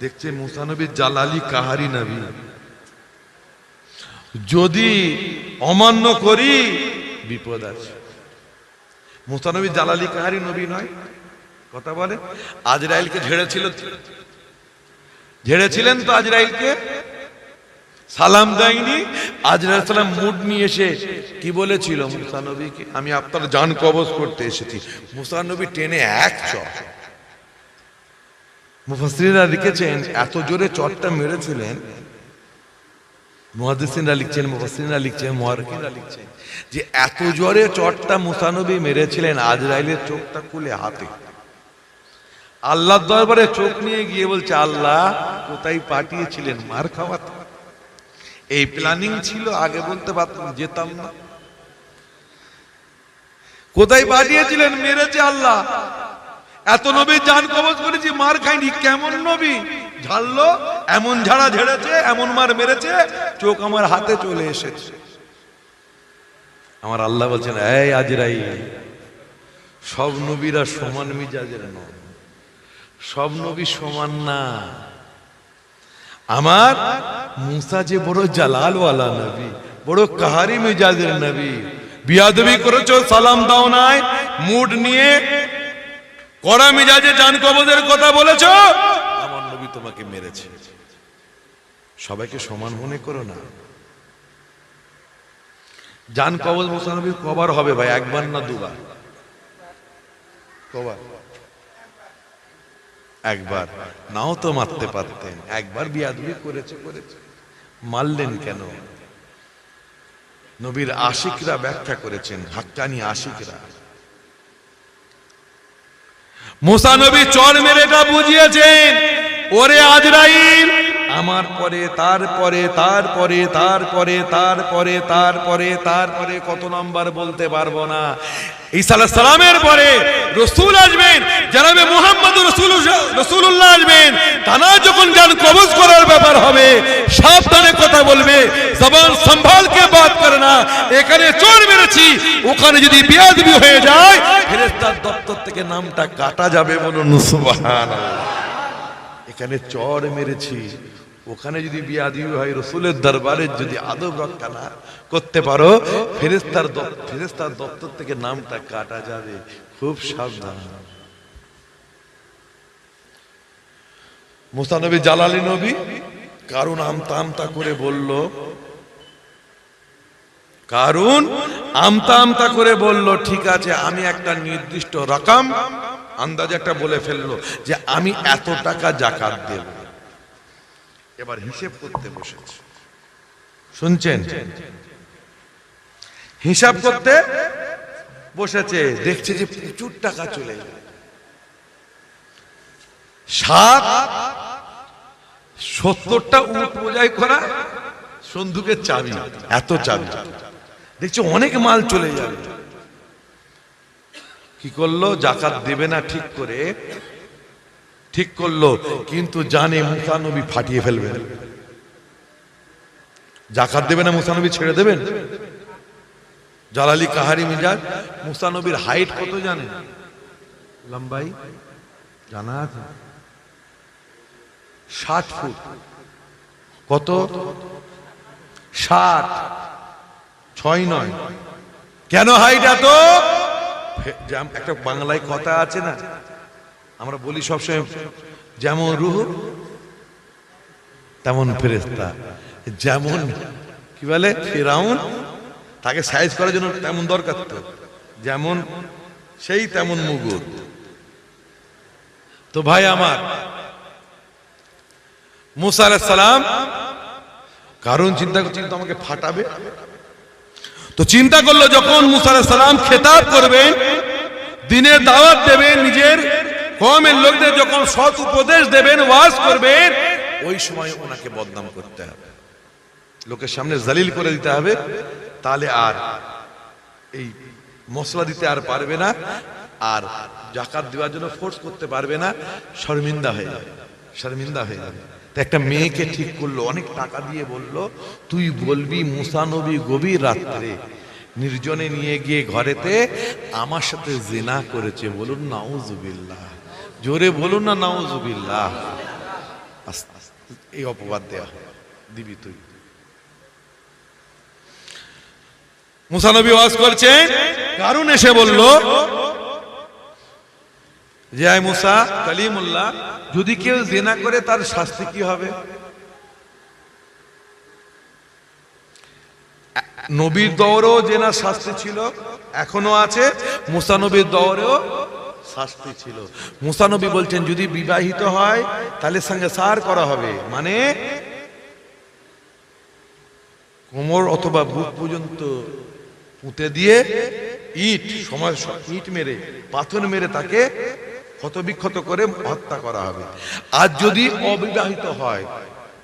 A: দেখছেন মুসা নবী জালালি কাহারি নবী, যদি অমান্য করি বিপদ আছে। মুসা নবী জালালি কাহারি নবী নয়, কথা বলে। আজরাইলকে ঝেড়েছিলেন তো, আজরাইলকে সালাম দেয়নি। আজরাইল সালাম মুড নিয়ে এসে কি বলেছিল মুসা নবীকে? আমি আপনার জান কবজ করতে এসেছি। মুসা নবী টেনে এক চড়। মুফাসসিরিনরা লিখেছেন এত জোরে চড়টা মেরেছিলেন, মুহাদ্দিসিনরা লিখছেন, মুফাসসিরিনরা লিখছেন, মুহাররিখিনরা লিখছেন যে এত জোরে চড়টা মুসা নবী মেরেছিলেন, আজরাইলের চোখটা খুলে হাতে আল্লাহর দরবারে চোখ নিয়ে গিয়ে বলছে, আল্লাহ কোথায় পাঠিয়েছিলেন মার খাওয়াতে? এই প্ল্যানিং ছিল, আগে বলতে পারতাম, যেতাম না। কোথায় পাঠিয়েছিলেন? মেরেছে আল্লাহ। এত নবী জান কবজ করেছি, মার খাইনি। কেমন নবী? ঝাড়লো, এমন ঝাড়া ঝেড়েছে, এমন মার মেরেছে, চোখ আমার হাতে চলে এসেছে। আমার আল্লাহ বলছেন, এই আজরাইল, সব নবীরা সমান মিজাজের নয়, সব নবী সমান না। আমার মুসা যে বড় জালালওয়ালা নবী, বড় কাহারি মিজাজের নবী, বিয়াদবি করেছো, সালাম দাও নাই, মুড নিয়ে কড়া মিজাজে জান কবজের কথা বলেছো, আমার নবী তোমাকে মেরেছে। সবাইকে সমান মনে করো না। জান কবজ মুসা নবীর কবার হবে ভাই? একবার না দুবার? কবার? একবার। নাও তো মারতে পারতেন, একবার বিয়াদবি করেছে। মারলেন কেন? নবীর আশিকরা ব্যাখ্যা করেছেন, হাক্কানি আশিকরা। মুসা নবী চর মেরে এটা বুঝিয়েছেন, ওরে আজরাইল, আমার পরে তারপরে কত নাম্বার বলতে পারবো না। ঈসা আলাইহিস সালামের পরে রাসূল আসবেন, জনাবে মুহাম্মদ রাসূলুল্লাহ আসবেন। তারা যখন জান কবজ করার ব্যাপার হবে, সাবধানে কথা বলবে, জবান সম্ভালকে বাত করে না। এখানে চোর মেরেছি, ওখানে যদি বিয়াদবি হয়ে যায়, ফেরেশতার দপ্তর থেকে নামটা কাটা যাবে। বলুন সুবহানাল্লাহ। এখানে চর মেরেছি, ওখানে যদি বিয়াদবি হয়, রাসূলের দরবারে যদি আদব রক্ষা না করতে পারো, ফেরেশতার দপ্তর থেকে নামটা কাটা যাবে। খুব সাবধান। মুসা নবী জালালি নবী, কারণ আমতা করে বলল, ঠিক আছে, আমি একটা নির্দিষ্ট রকম আন্দাজে একটা বলে ফেললো যে আমি এত টাকা যাকাত দেব। এবার হিসেব করতে বসেছে, শুনছেন? হিসাব করতে বসেছে, দেখছে যে প্রচুর টাকা চলে যায়। 70টা উট বোঝাই করা সন্দুকের চাবি, এত চাবি, দেখছে অনেক মাল চলে যাবে। কি করলো? যাকাত দেবে না ঠিক করলো, কিন্তু জানে মুসা নবী ফাটিয়ে ফেলবেন। যাকাত দেবে না, মুসা নবী ছেড়ে দেবেন? জালালি কাহারি মিজাজ। মুসা নবীর হাইট কত জানেন? লম্বাই জানা আছে? 60 ফুট। কত? 60, 6 নয়। কেন হাইট এত? একটা বাংলায় কথা আছে না, আমরা বলি সবসময়, যেমন রূহ তেমন ফেরেশতা, যেমন কি বলে ফিরাউন, তাকে সাইজ করার জন্য তেমন দরকার, তো যেমন সেই তেমন মুগুর। তো ভাই আমার, মুসা আলাইহিস সালাম কারণ চিন্তা করছে কিন্তু আমাকে ফাটাবে। তো চিন্তা করলো যখন মুসা আলাইহিস সালাম খেতাব করবেন, দিনের দাওয়াত দেবেন, নিজের কওমের লোকদের যখন সৎ উপদেশ দেবেন, ওয়াজ করবেন, ওই সময় ওনাকে বদনাম করতে হবে, লোকের সামনে জালিল করে দিতে হবে। তাহলে আর এই মশলা দিতে আর পারবে না, আর যাকাত দেওয়ার জন্য ফোর্স করতে পারবে না, শর্মিন্দা হয়ে যাবে, শর্মিন্দা হয়ে যাবে। তো একটা মেয়েকে ঠিক করলো, অনেক টাকা দিয়ে বললো, তুই বলবি মুসা নবী গভীর রাত্রে নির্জনে নিয়ে গিয়ে ঘরেতে আমার সাথে জিনা করেছে। বলুন নাউজুবিল্লাহ, জোরে বলুন না নাউজুবিল্লাহ। আস্তে আস্তে এই অপবাদ দেয়া দিবি তুই। মুসা নবী ওয়াজ করছেন, কারণ এসে বলল যে আয় মুসা কালিমুল্লাহ, যদি কেউ জিনা করে তার শাস্তি কি হবে? নবীর দৌড়েও জেনার শাস্তি ছিল, এখনো আছে, মুসা নবীর দৌড়েও শাস্তি ছিল। মুসা নবী বলছেন যদি বিবাহিত হয় তাহলে সঙ্গে সার করা হবে, মানে কোমর অথবা বুক পর্যন্ত পুঁতে দিয়ে ইট সময় ইট মেরে পাথর মেরে তাকে ক্ষতবিক্ষত করে হত্যা করা হবে। আর যদি অবিবাহিত হয়,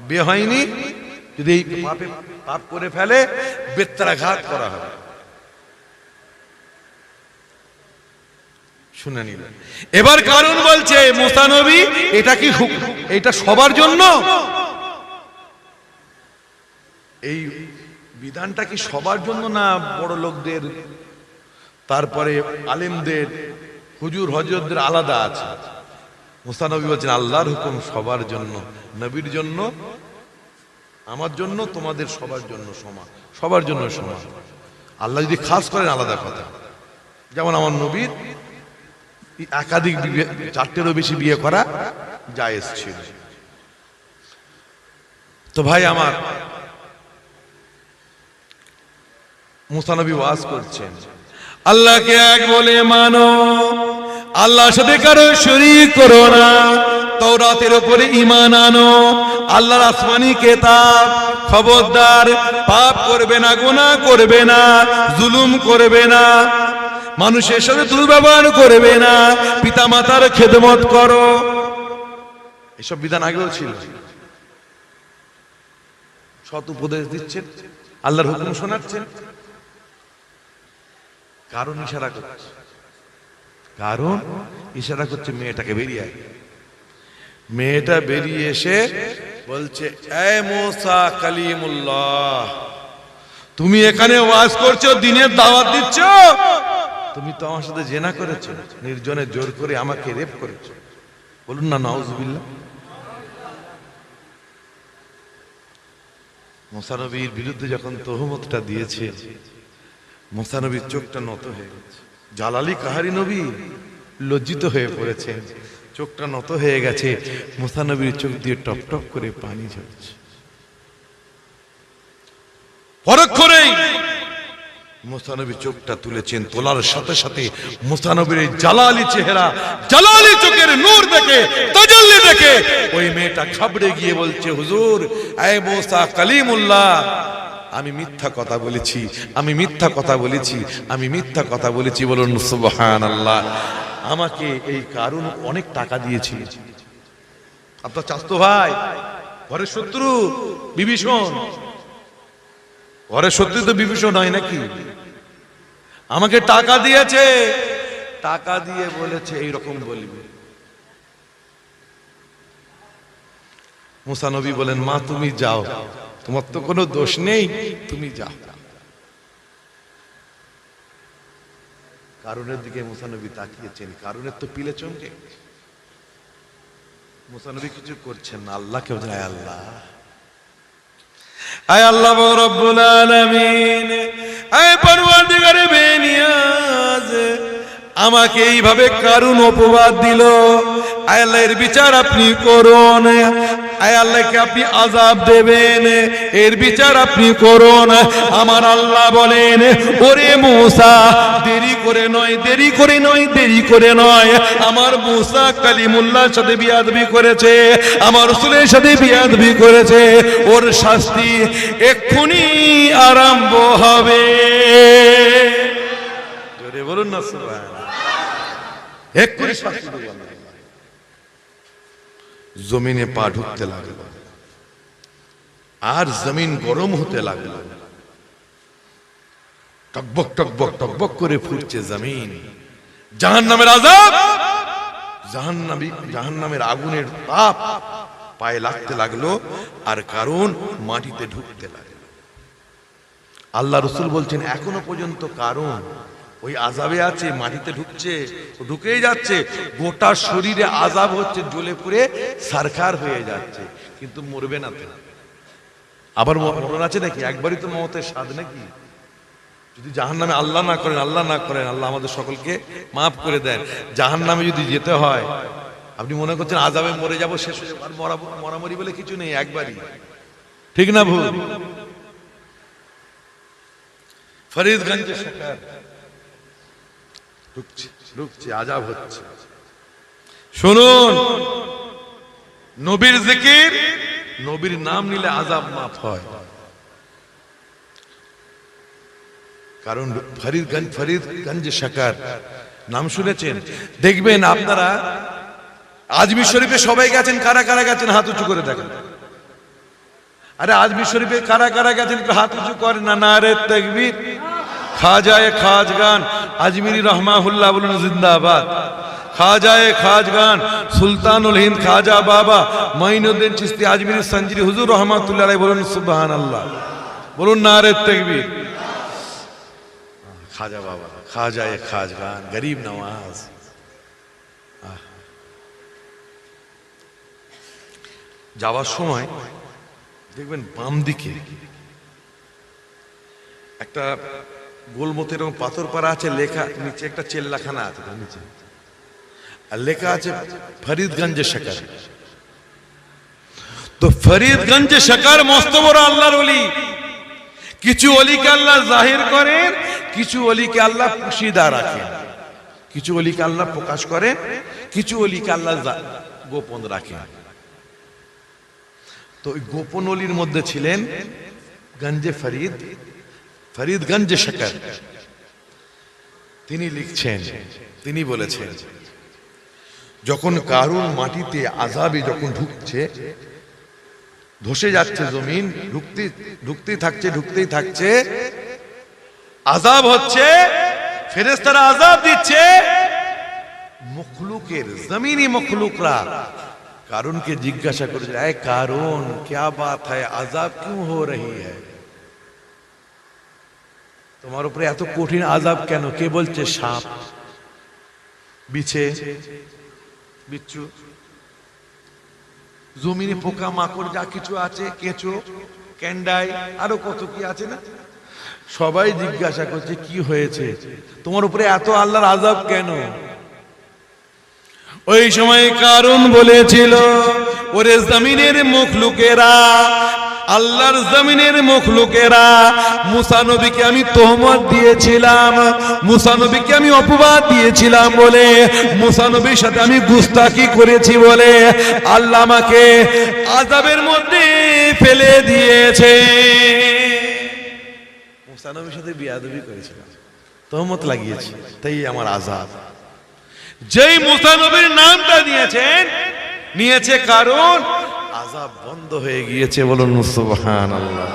A: বিয়ে হয়নি, যদি এই পাপে পাপ করে ফেলে, বেত্রাঘাত করা হবে। শুনে নিলেন। এবার কারণ বলছে মুসা নবী, এটা কি এটা সবার জন্য? এই বিধানটা কি সবার জন্য না বড় লোকদের, তারপরে আলেমদের, হুজুর হজরতদের আলাদা আছে? মুসা নবী বলছেন আল্লাহর হুকুম সবার জন্য, নবীর জন্য, আমার জন্য, তোমাদের সবার জন্য সমান, সবার জন্য সমান। আল্লাহ যদি খাস করেন আলাদা কথা। যেমন আমার নবীর একাধিক চারটেরও বেশি বিয়ে করা জায়েজ ছিল। তো ভাই আমার, মুসা নবী ওয়াজ করছেন আল্লাহকে এক বলে মানো, আল্লাহর সাথে কারো শরীক করো না, তাওরাতের উপরে ঈমান আনো, আল্লাহর আসমানি কিতাব, খবরদার পাপ করবে না, গুনাহ করবে না, জুলুম করবে না, মানুষের সাথে দুর্ব্যবহার করবে না, পিতামাতার খেদমত করো। এসব বিধান আগেও ছিল। সৎ উপদেশ দিচ্ছেন, আল্লাহর হুকুম শোনাচ্ছেন, কারণ ইশারা করছে, কারণ ইশারা করছে মেয়েটাকে বেরিয়ে আয়। মেয়েটা বেরিয়ে এসে বলছে এ মুসা কালিমুল্লাহ, তুমি এখানে ওয়াজ করছো, দিনের দাওয়াত দিচ্ছ, তুমি তো আমার সাথে জিনা করেছো, নির্জনে জোর করে আমাকে রেপ করেছো। বলুন না নাউজুবিল্লাহ। মুসা নবীর বিরুদ্ধে যখন তহমতটা দিয়েছে, মুসা নবীর চোখটা নত হয়ে গেছে। জালালি কাহারি নবী লজ্জিত হয়ে পড়েছেন, চোখটা নত হয়ে গেছে, মুসা নবীর চোখ দিয়ে টপ টপ করে পানি ঝরছে। পরক্ষণেই মুসা নবী চোখটা তুলেছেন, তোলার সাথে সাথে মুসা নবীর জালালি চেহারা, জালালি চোখের নূর দেখে, তাজাল্লি দেখে ওই মেয়েটা ঘাবড়ে গিয়ে বলছে হুজুর এ মুসা কালিমুল্লাহ, আমি মিথ্যা কথা বলেছি, আমি মিথ্যা কথা বলেছি, আমি মিথ্যা কথা বলেছি। বলুন সুবহানাল্লাহ। আমাকে এই কারণ অনেক টাকা দিয়েছিল, আপনার চাচতো ভাই, ঘরের শত্রু বিভীষণ, ঘরের শত্রু তো বিভীষণ হয় নাকি, আমাকে টাকা দিয়েছে, টাকা দিয়ে বলেছে এইরকম বলবে। মুসা নবী বলেন মা তুমি যাও, তোমার তো কোনো দোষ নেই, তুমি যাও। কারণের দিকে মুসা নবী তাকিয়েছেন, কারণের তো পিলে চমকে। মুসা নবী কিছু করছেন না, আল্লাহকে বলেন আয় আল্লাহ, আয় আল্লাহ রব্বুল আলামিন, আয় পরওয়ারদিগারে বেনিয়াজ, আমাকে এইভাবে কারণ অপবাদ দিল, আয় আল্লাহ এর বিচার আপনি করুন, আয় আল্লাহকে আপনি আযাব দেবেন, এর বিচার আপনি করুন। আমার আল্লাহ বলেন, ওরে মূসা, দেরি করে নয়, দেরি করে নয়, দেরি করে নয়। আমার মূসা কালিমুল্লাহর সাথে বিয়াদবি করেছে, আমার রাসূলের সাথে বিয়াদবি করেছে, ওর শাস্তি এক্ষুনি আরম্ভ হবে। জোরে বলুন না সুবহানাল্লাহ। এক্ষুনি শাস্তি দেবে আল্লাহ। জমিনে পা ঢুকতে লাগলো, আর জমিন গরম হতে লাগলো, টকবক টকবক টকবক করে ফুটছে জমিন। জাহান্নামের আযাব, জাহান্নামের আগুনের তাপ পায়ে লাগতে লাগলো, আর কারণ মাটিতে ঢুকতে লাগলো। আল্লাহ রাসূল বলছেন, এখনো পর্যন্ত কারণ ওই আযাবে আছে, মাটিতে ঢুকছে, ঢুকেই যাচ্ছে, গোটা শরীরে আযাব হচ্ছে, জ্বলে পুড়ে সারখার হয়ে যাচ্ছে, কিন্তু মরবে না তো। আবার মরণ আছে নাকি? একবারই তো মওতের স্বাদ নাকি? যদি জাহান্নামে আল্লাহ না করেন, আল্লাহ না করেন, আল্লাহ আমাদের সকলকে মাফ করে দেন, জাহান্নামে যদি যেতে হয়, আপনি মনে করছেন আযাবে মরে যাব, শেষ হয়ে যাবে, আর মরামরি বলে কিছু নেই, একবারই। ঠিক না ভুল? ফরিদগঞ্জে শাকার ঢুকছে, আযাব হচ্ছে। শুনুন, নবীর জিকির, নবীর নাম নিলে আযাব মাফ হয়। কারণ ফরিদগঞ্জ শাকার নাম শুনেছেন? দেখবেন আপনারা আজমির শরীফে সবাই গেছেন, কারা কারা গেছেন হাত উঁচু করে দেখেন। আরে আজমির শরীফে কারা কারা গেছেন হাত উঁচু করেন না? নারে তাকবীর। খাজায়ে খাজগান আজমিরি রহমাহুল্লাহ বলুন জিন্দাবাদ। খাজায়ে খাজগান সুলতানুল হিন্দ খাজা বাবা মঈনুদ্দিন চিশতি আজমিরি সঞ্জিরি হুজুর রহমাতুল্লাহ আলাইহি বলুন সুবহানাল্লাহ, বলুন নারে তাকবীর। খাজা বাবা, খাজায়ে খাজগান, গরিব নওয়াজ। যাওয়ার সময় দেখবেন বাম দিকে একটা গোলমতের এবং পাথর পাড়া আছে, লেখা নিচে একটা চেল্লাখানা আছে নিচে, আর লেখা আছে ফরিদগঞ্জে শাকার। তো ফরিদগঞ্জে শাকার মস্ত বড় আল্লাহর ওলি। কিছু ওলিকে আল্লাহ জাহির করেন, কিছু ওলিকে আল্লাহ পুশিদা রাখেন, কিছু ওলিকে আল্লাহ প্রকাশ করেন, কিছু ওলিকে আল্লাহ গোপন রাখেন। তো ওই গোপন ওলির মধ্যে ছিলেন গঞ্জে ফরিদগঞ্জে শাকার। তিনি লিখছেন, তিনি বলেছেন, যখন কারুন মাটিতে আযাবে যখন ঢুকছে, ধসে যাচ্ছে জমিন, ঢুকতেই থাকছে, আযাব হচ্ছে, ফেরেশতারা আযাব দিচ্ছে, মখলুকের জমিনি মখলুকরা কারুনকে জিজ্ঞাসা করে, এ কারুন क्या बात है, আযাব क्यों हो रही है, তোমার উপরে এত কঠিন আযাব কেন? কে বলছে? সাপ, বিছে, বিচ্ছু, জমিনে পোকা মাকড় যা কিছু আছে, কেঁচো, ক্যান্ডাই, আরো কত কি আছে না, সবাই জিজ্ঞাসা করছে কি হয়েছে, তোমার উপরে এত আল্লাহর আযাব কেন? ওই সময় কারুন বলেছিল, ওরে জমিনের মখলুকেরা, আল্লাহর জমিনের মখলুকেরা, মুসা নবীকে আমি তোহমত দিয়েছিলাম, মুসা নবীকে আমি অপবাদ দিয়েছিলাম বলে, মুসা নবীর সাথে আমি গুস্তাখি করেছি বলে আল্লাহ আমাকে আযাবের মধ্যে ফেলে দিয়েছে। মুসা নবীর সাথে বিয়াদবি করেছিলাম, তোহমত লাগিয়েছি, তাই আমার আযাব। যেই মুসা নবীর নামটা নিয়েছে কারণ, আযাব বন্ধ হয়ে গিয়েছে, বলুন সুবহানাল্লাহ।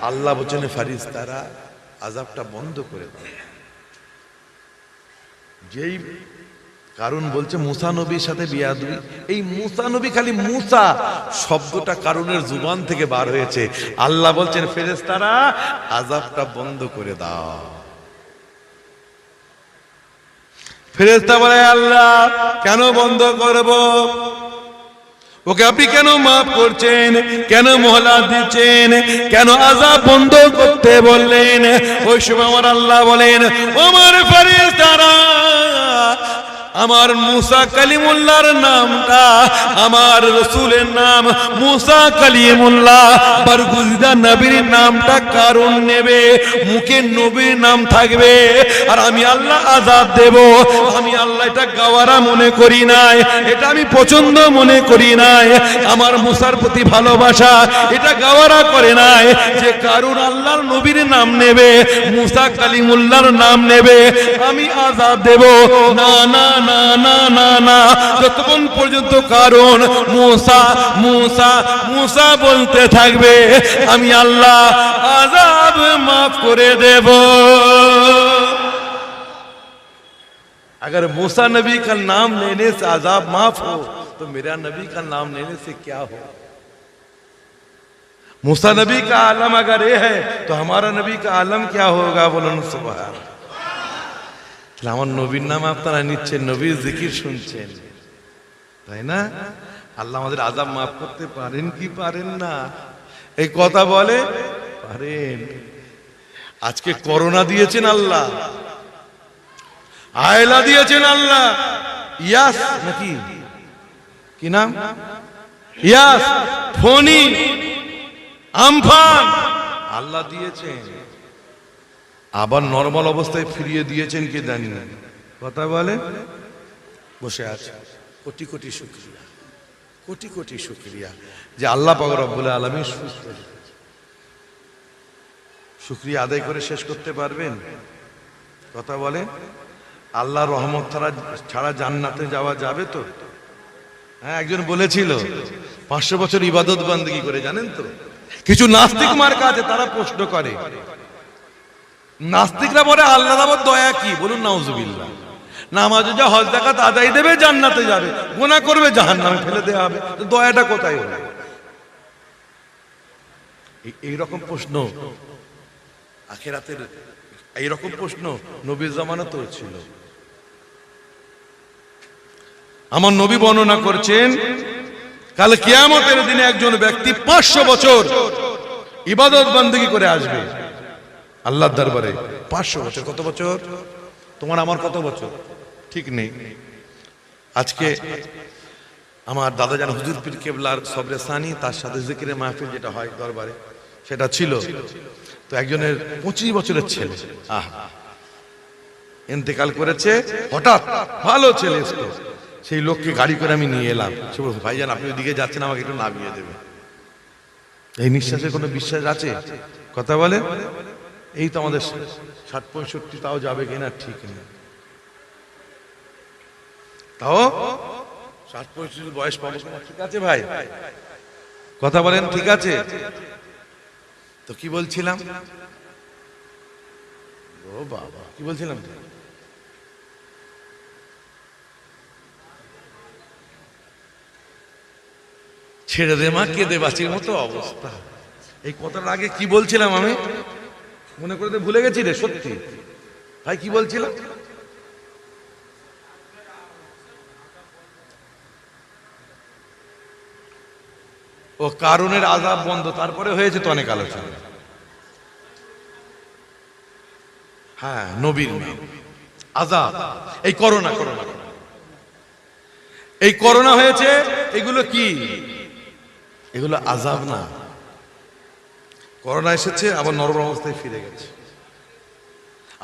A: আল্লাহ বলেন ফেরেশতারা আযাবটা বন্ধ করে দাও। যেই কারণ বলছে মুসা নবীর সাথে বিয়াদবি, এই মুসা নবী, খালি মুসা শব্দটা কারণের জুবান থেকে বার হয়েছে, আল্লাহ বলছেন ফেরেশতারা আযাবটা বন্ধ করে দাও। ফেরেশতা বলে, আল্লাহ কেন বন্ধ করব, ওকে আপনি কেন মাফ করছেন, কেন মোহলাত দিচ্ছেন, কেন আযাব বন্ধ করতে বললেন? ওই সময় আমার আল্লাহ বলেন, আমার ফেরেশতারা আমার মুসা কালিমুল্লাহর নামটা, আমার রসুলের নাম মুসা কালিমুল্লাহ, বরগুজিদা নবীর নামটা কারণ নেবে, মুখে নবীর নাম থাকবে, আর আমি আল্লাহ আযাব দেব। আমি আল্লাহ এটা গাওয়ারা মনে করি নাই, এটা আমি পছন্দ মনে করি নাই। আমার মুসার প্রতি ভালোবাসা এটা গাওয়ারা করে নাই যে কারণ আল্লাহর নবীর নাম নেবে, মুসা কালিমুল্লাহর নাম নেবে, আমি আযাব দেব। না না না না না না, যতক্ষণ পর্যন্ত কারণ মুসা মুসা মুসা বলতে থাকবে, আমি আল্লাহ আযাব মাফ করে দেব। अगर मूसा नबी का नाम लेने से अजाब माफ हो तो मेरा नबी का नाम लेने से क्या हो। मूसा नबी का आलम अगर ये है तो हमारा नबी का आलम क्या होगा, बोलो सुभान। আমার নবীর নাম আপনারা নিচ্ছেন, নবীর জিকির শুনছেন, তাই না? আল্লাহ আমাদের আযাব মাফ করতে পারেন কি পারেন না? এই কথা বলে পারেন। আজকে করোনা দিয়েছেন আল্লাহ, আয়লা দিয়েছেন আল্লাহ, ইয়াস নাকি কি নাম, ইয়াস, ফনি, আমফান আল্লাহ দিয়েছেন। আবার নরমাল অবস্থায় ফিরিয়ে দিয়েছেন কে জানি না, কথা বলে বসে আছে। কোটি কোটি শুকরিয়া, কোটি কোটি শুকরিয়া যে আল্লাহ পাক রব্বুল আলামিন সুস্থ রেখেছেন। শুকরিয়া আদায় করে শেষ করতে পারবেন? কথা বলে আল্লাহর রহমত ছাড়া জান্নাতে যাওয়া যাবে তো? হ্যাঁ, একজন বলেছিল 500 বছর ইবাদত বান্দেগি করে, জানেন তো? কিছু নাস্তিক মার্কা আছে, তারা প্রশ্ন করে, নাস্তিকরা বলে আল্লাহর আবার দয়া কি, বলুন নাউজুবিল্লাহ। নামাজ যা হজ যাকাত আদায় দেবে জান্নাতে যাবে, গুনাহ করবে জাহান্নামে ফেলে দেওয়া হবে, তো দয়াটা কোথায় হলো? এইরকম প্রশ্ন আখিরাতের, এইরকম প্রশ্ন নবীর জামানাতেও ছিল। আমার নবী বর্ণনা করছেন কাল কিয়ামতের দিনে একজন ব্যক্তি 500 বছর ইবাদত বান্দেগি করে আসবে আল্লাহর দরবারে। 500 বছর, কত বছর? তোমার আমার কত বছর ঠিক নেই। আজকে আমার দাদাজান হুজুর পীর কেবলার সবরে সানি, তার সাথে জিকিরে মাহফিল যেটা হয় দরবারে, সেটা ছিল। তো একজনের 25 বছরের ছেলে ইন্তেকাল করেছে, হঠাৎ ভালো ছেলে, সেই লোককে গাড়ি করে আমি নিয়ে এলাম। সে বলল, ভাইজান আপনি ওইদিকে যাচ্ছেন, আমাকে একটু নামিয়ে দেবে। এই নিঃশ্বাসের কোনো বিশ্বাস আছে? কথা বলে এই তো আমাদের 60-65, তাও যাবে কিনা ঠিক নেই, তাও 60-65 বয়স পাবো, ঠিক আছে ভাই? কথা বলেন ঠিক আছে? তো কি বলছিলাম, ও বাবা কি বলছিলাম, ছেড়ে দে মা, কেঁদে বাঁচির মতো অবস্থা। এই কথার আগে কি বলছিলাম আমি মনে করে ভুলে গেছি রে, সত্যি ভাই কি বলছিলাম? ও কারণের আযাব বন্ধ, তারপরে হয়েছে তো অনেক আলোচনা। হ্যাঁ, নবীর নাম আযাব, এই করোনা, এই করোনা হয়েছে, এগুলো কি? এগুলো আযাব না। করোনা এসেছে, আবার নরম অবস্থায় ফিরে গেছে,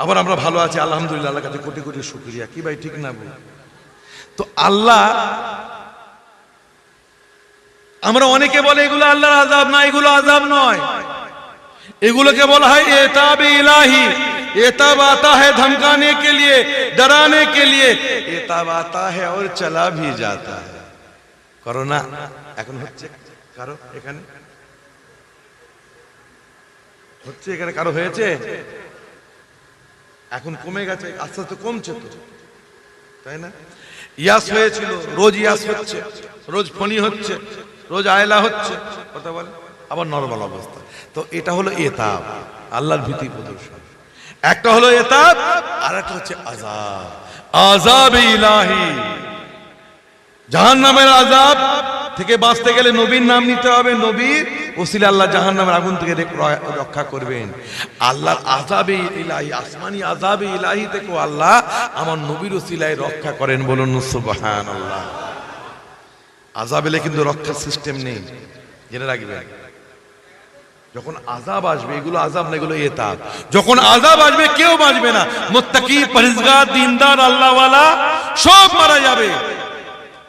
A: আবার আমরা ভালো আছি আলহামদুলিল্লাহ, আল্লাহর কাছে কোটি কোটি শুকরিয়া। কি ভাই ঠিক না? তো আল্লাহ, আমরা অনেকে বলে এগুলো আল্লাহর আযাব না, এগুলো আযাব নয়, এগুলোকে বলা হয় এতাব ইলাহি। एताब आता है धमकाने के लिए, डराने के लिए, एताब आता है और चला भी जाता है। করোনা এখন হচ্ছে কারো, এখানে হচ্ছে, এখানে কারো হয়েছে, এখন কমে গেছে, আস্তে আস্তে কমছে তো, তাই না? ইয়াস হয়েছিল, রোজ ইয়াস হচ্ছে, রোজ ফনি হচ্ছে, রোজ আয়লা হচ্ছে, কথা বলে, আবার নরমাল অবস্থা। তো এটা হলো এতাব, আল্লাহর ভীতি প্রদর্শন। একটা হলো এতাব, আর একটা হচ্ছে আযাব, আযাব ইলাহি। জাহান্নামের আযাব থেকে বাঁচতে গেলে নবীর নাম নিতে হবে, নবীর ওসিলা আল্লাহ জাহান্নামের আগুন থেকে রক্ষা করবেন। আল্লাহর আযাবে ইলাহি, আসমানি আযাবে ইলাহি থেকে আল্লাহ আমার নবীর ওসিলায় রক্ষা করেন, বলুন সুবহানাল্লাহ। আযাব এলে কিন্তু রক্ষার সিস্টেম নেই, জেনে রাখবেন। যখন আযাব আসবে, এগুলো আযাব না, এগুলো ইতাব। যখন আযাব আসবে কেউ বাঁচবে না, মুত্তাকি, পরহেজগার, দিনদার, আল্লাহওয়ালা সব মারা যাবে।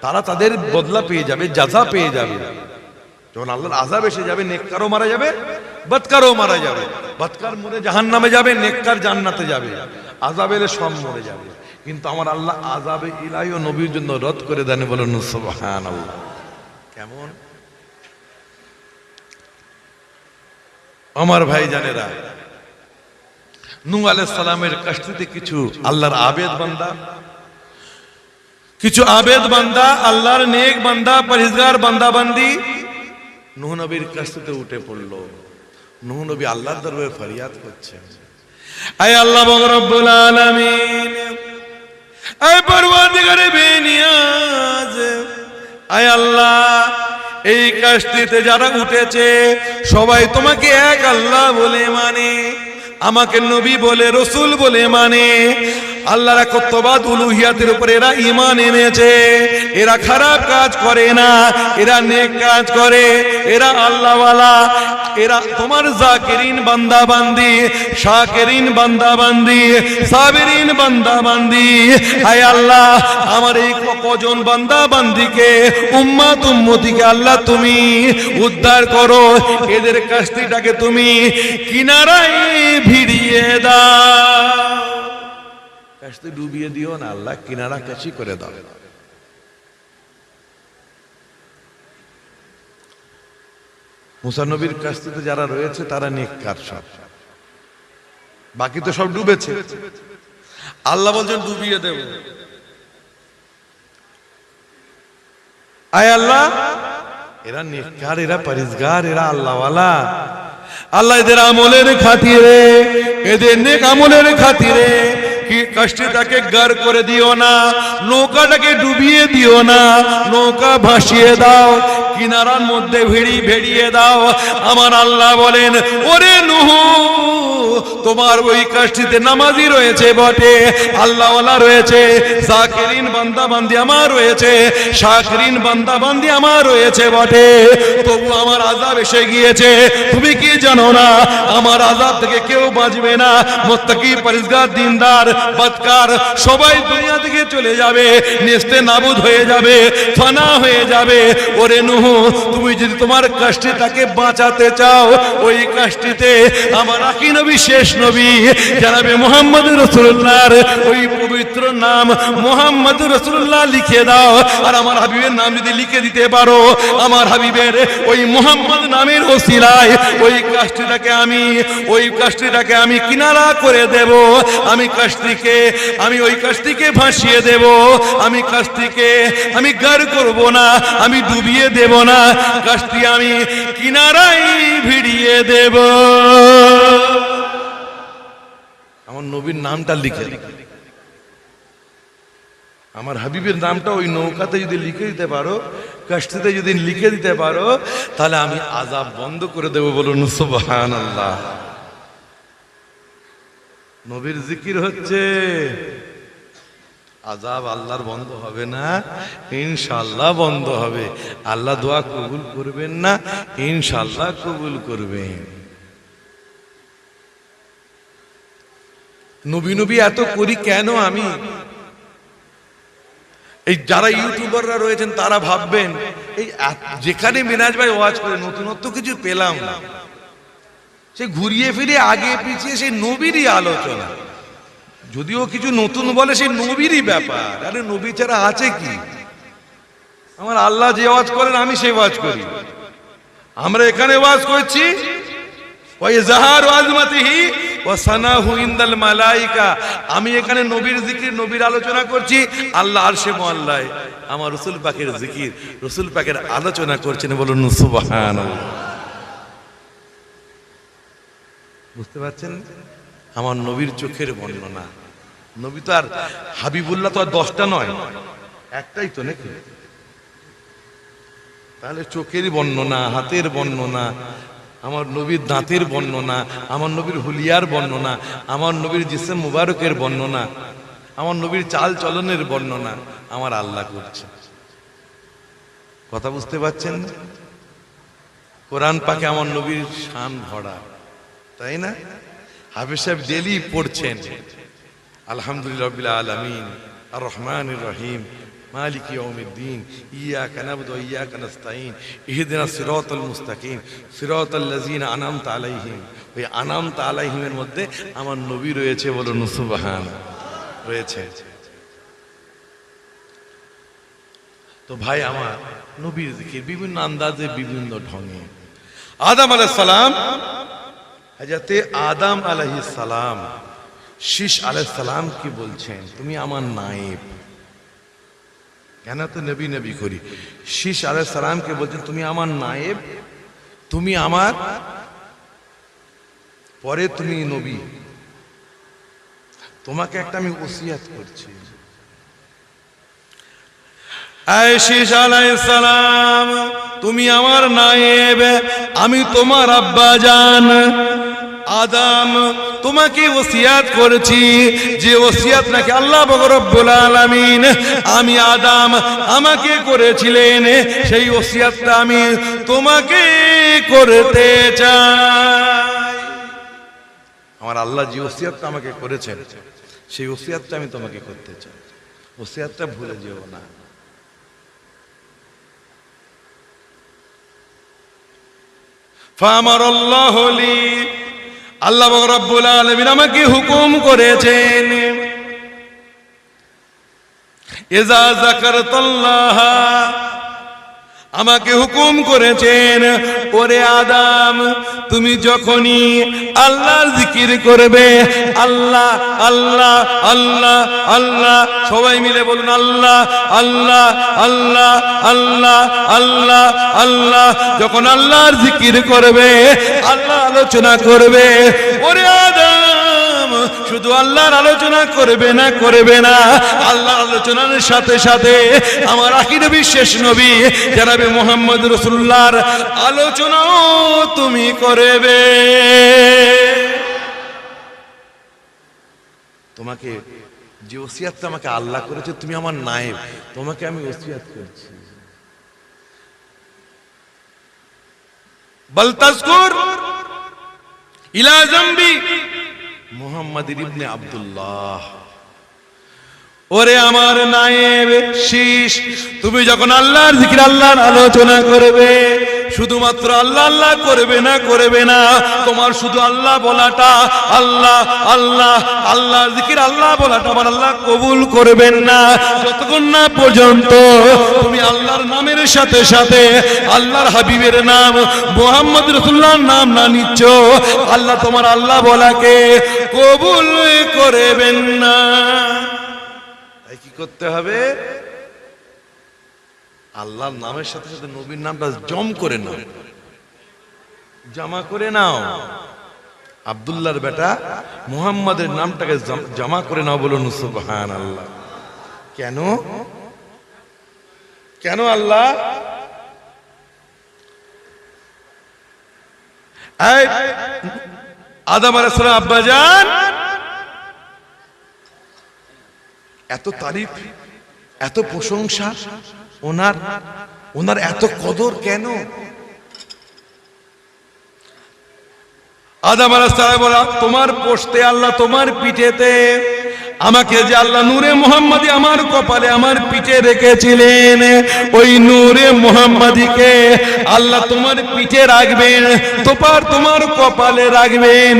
A: তারা তাদের বদলা পেয়ে যাবে, জাযা পেয়ে যাবে। যখন আল্লাহর আযাব এসে যাবে, নেককারও মারা যাবে, বদকারও মারা যাবে। বদকার মরে জাহান্নামে যাবে, নেককার জান্নাতে যাবে। আযাব এলে সব মরে যাবে। কিন্তু আমার আল্লাহ আযাবে ইলাহি ও নবীর জন্য রদ করে দেন, বলুন সুবহানাল্লাহ। কেমন? আমার ভাই জানেরা, নূহ আলাইহিস সালামের কাশতিতে কিছু আল্লাহর আবেদ বান্দা, আল্লাহর নেক বান্দা, পরহেজগার বান্দা বান্দি নূহ নবীর কাশতিতে উঠে পড়লো। নূহ নবী আল্লাহর দরবারে ফরিয়াদ করছেন, আয় আল্লাহ রব্বুল আলামিন, আয় পরওয়ারদিগারে বেনিয়াজ, আয় আল্লাহ, এই কাশতিতে যারা উঠেছে সবাই তোমাকে এক আল্লাহ বলে মানে, আমাকে নবী বলে, রসুল বলে মানে। আল্লাহর একত্ববাদ উলুহিয়াতের উপরে এরা ঈমান এনেছে। এরা খারাপ কাজ করে না, এরা নেক কাজ করে, এরা আল্লাহওয়ালা, এরা তোমার জাকিরিন বান্দা বান্দি, শাকিরিন বান্দা বান্দি, সাবিরিন বান্দা বান্দি। হায় আল্লাহ, আমার এই কজন বান্দা বান্দিকে, উম্মত উম্মতিকে আল্লাহ তুমি উদ্ধার করো, এদের কাশতিটাকে তুমি কিনারায় ভিড়িয়ে দাও। কাশতি ডুবিয়ে দিও না আল্লাহ, কিনারা কাছি করে দাও। মুসা নবীর কাশতিতে যারা রয়েছে তারা নেককার সব, বাকি তো সব ডুবেছে। আল্লাহ বলছেন ডুবিয়ে দেব। আয় আল্লাহ, এরা নেককার, এরা পরহেজগার, এরা আল্লাহওয়ালা। আল্লাহ এদের আমলের খাতিরে, এদের নেক আমলের খাতিরে কাশতিটাকে গার করে দিও না, নৌকাটাকে ডুবিয়ে দিও না, নৌকা ভাসিয়ে দাও, কিনারার মধ্যে ভেড়িয়ে দাও। আমার আল্লাহ বলেন, ওরে নূহ, তোমার ওই কাশতিতে নামাজি রয়েছে বটে, আল্লাহওয়ালা রয়েছে, জাকিরিন বান্দা বান্দি আমার রয়েছে, শাকিরিন বান্দা বান্দি আমার রয়েছে বটে, তবু আমার আযাব এসে গিয়েছে। তুমি কি জানো না আমার আযাব থেকে কেউ বাঁচবে না? মুত্তাকি, পরহেজগার, দিনদার, বদকার সবাই দুনিয়া থেকে চলে যাবে, নেস্তে নাবুদ হয়ে যাবে, ফানা হয়ে যাবে। ওরে নূহ, তুমি যদি তোমার কাশতিটাকে বাঁচাতে চাও, ওই কাশতিতে আমার আকি নবী, শেষ নবী জনাবে মুহাম্মদ রাসূলুল্লাহর ওই পবিত্র নাম মুহাম্মদ রাসূলুল্লাহ লিখে দাও। আর আমার হাবিবের নাম যদি লিখে দিতে পারো, আমার হাবিবের ওই মুহাম্মদ নামের ওসিলায় ওই কাশতিটাকে আমি কিনারা করে দেব। আমি ওই কাশতিকে ভাসিয়ে দেব। আমি গার করব না, আমি ডুবিয়ে দেব না, কাশতি আমি কিনারায় ভিড়িয়ে দেব। আমার নবীর নামটা লিখে, আমার হাবিবের নামটা ওই নৌকাতে যদি লিখে দিতে পারো, কাশতিতে যদি লিখে দিতে পারো, তাহলে আমি আযাব বন্ধ করে দেব, বলুন সুবহানাল্লাহ। নবীর জিকির হচ্ছে, আযাব আল্লাহর বন্ধ হবে না, ইনশাআল্লাহ বন্ধ হবে। আল্লাহ দোয়া কবুল করবেন না? ইনশাআল্লাহ কবুল করবেন। নবী এত করি কেন? আমি এই যারা ইউটিউবাররা রয়েছেন তারা ভাববেন এই যেখানে মিনাজ ভাই ওয়াজ করে নতুনত্ব কিছু পেলাম না, সে ঘুরিয়ে ফিরে আগে পিছিয়ে সেই নবীরই আলোচনা। যদিও কিছু নতুন বলে, সেই নবীরই ব্যাপার। আরে নবী ছাড়া আছে কি? আমার আল্লাহ যে ওয়াজ করেন আমি সেই ওয়াজ করি। আমরা এখানে ওয়াজ করছি, ওই জাহার আজমাতিহি ওয়া সানাহু ইনদাল মালাইকা, আমি এখানে নবীর জিকির, নবীর আলোচনা করছি। আল্লাহ আরশে মুআল্লায় আমার রাসূল পাকের জিকির, রাসূল পাকের আলোচনা করছেন, বলুন সুবহানাল্লাহ। বুঝতে পারছেন? আমার নবীর চোখের বর্ণনা। নবী তো আর হাবিবুল্লাহ তো আর 10টা নয়, একটাই তো নাকি? তাহলে চোখের বর্ণনা, হাতের বর্ণনা, আমার নবীর দাঁতের বর্ণনা, আমার নবীর হুলিয়ার বর্ণনা, আমার নবীর জিসম মুবারকের বর্ণনা, আমার নবীর চাল চলনের বর্ণনা আমার আল্লাহ করছে। কথা বুঝতে পারছেন? কোরআন পাকে আমার নবীর শান ভরা, তাই না? হাফেজ সাহেব ডেলি পড়ছেন আলহামদুলিল্লাহ রাব্বিল আলামিন আর রহমানির রহিম মালিক ইয়াউমিদ্দিন ইয়্যাকা না'বুদু ওয়া ইয়্যাকা নাস্তাঈন ইহদিনাস সিরাতাল মুস্তাকিম সিরাতাল লাযিনা আন'আমতা আলাইহিম। ওই আন'আমতা আলাইহিমের মধ্যে আমার নবী রয়েছে, বলুন সুবহানাল্লাহ, রয়েছে। তো ভাই আমার নবীর জিকির বিভিন্ন আন্দাজে, বিভিন্ন ঢঙে। আদম আলাইহিস সালাম, হযরতে আদম আলাইহিস সালাম শীশ আলাইহিস সালাম কি বলছেন? তুমি আমার নায়েব। কেন তো নবী নবী করি। শীশ আলাইহিস সালামকে বলছেন তুমি আমার নায়েব, তুমি আমার পরে তুমি নবী, তোমাকে একটা আমি ওসিয়ত করছি। আয় শীশ আলাইহিস সালাম, তুমি আমার নায়েব, আমি তোমার আব্বা জান আদম, তোমাকে ওসিয়াত করেছি যে ওসিয়াত নাকি আল্লাহ রব্বুল আলামিন আমি আদম আমাকে করেছিলেন, সেই ওসিয়াতটা আমি তোমাকে করতে চাই। আমার আল্লাহ যে ওসিয়াতটা আমাকে করেছেন সেই ওসিয়াতটা আমি তোমাকে করতে চাই। ওসিয়াতটা ভুলে যেও না। ফামারাল্লাহু লি, আল্লাহ রাব্বুল আলামিন আমাকে হুকুম করেছেন, ইযা যাকারতাল্লাহ, আমাকে হুকুম করেছেন ওরে আদম তুমি যখনই আল্লাহর জিকির করবে, আল্লাহ আল্লাহ আল্লাহ আল্লাহ, সবাই মিলে বলুন আল্লাহ আল্লাহ আল্লাহ আল্লাহ আল্লাহ আল্লাহ, যখন আল্লাহর জিকির করবে, আল্লাহ আলোচনা করবে, ওরে আদম শুধু আল্লাহর আলোচনা করবে না, করবে না, আল্লাহর আলোচনার সাথে সাথে আমার আখির নবী শেষ নবী জনাবে মুহাম্মদ রাসূলুল্লাহর আলোচনাও তুমি করবে। তোমাকে যে ওসিয়াতটা আমাকে আল্লাহ করেছে, তুমি আমার নায়েব, তোমাকে আমি ওসিয়াত করছি। বাল তাযকুর ইলা যামবি মুহাম্মদ ইবনে আব্দুল্লাহ, ওরে আমার নায়েব শীশ, তুমি যখন আল্লাহর জিকির আল্লাহর আলোচনা করবে, শুধুমাত্র আল্লাহ আল্লাহ করবে না, করবে না, তোমার শুধু আল্লাহ বলাটা, আল্লাহ আল্লাহ আল্লাহ জিকির আল্লাহ বলাটা আমার আল্লাহ কবুল করবেন না যতক্ষণ না পর্যন্ত তুমি আল্লাহর নামের সাথে সাথে আল্লাহর হাবিবের নাম মুহাম্মদ রাসূলুল্লাহর নাম না নিচ্ছ, আল্লাহ তোমার আল্লাহ বলাকে কবুল করবেন না। তাই কি করতে হবে? আল্লাহর নামের সাথে সাথে নবীর নামটা জম করে নাও, জমা করে নাও। আব্দুল্লাহর বেটা মুহাম্মাদের নামটাকে জমা করে নাও, বলুন সুবহানাল্লাহ। কেন? কেন আল্লাহ আদম আলাইহিস সালাম আব্বাজান এত তারিফ, এত প্রশংসা, ওনার এত কদর কেন? আদম আলাইহিস সালাম বলা, তোমার পোস্তে আল্লাহ তোমার পিঠেতে আমাকে যে আল্লাহ নূরে মুহাম্মাদি আমার কপালে আমার পিঠে রেখেছিলেন, ওই নূরে মুহাম্মাদিকে আল্লাহ তোমার পিঠে রাখবেন, তোমার কপালে রাখবেন।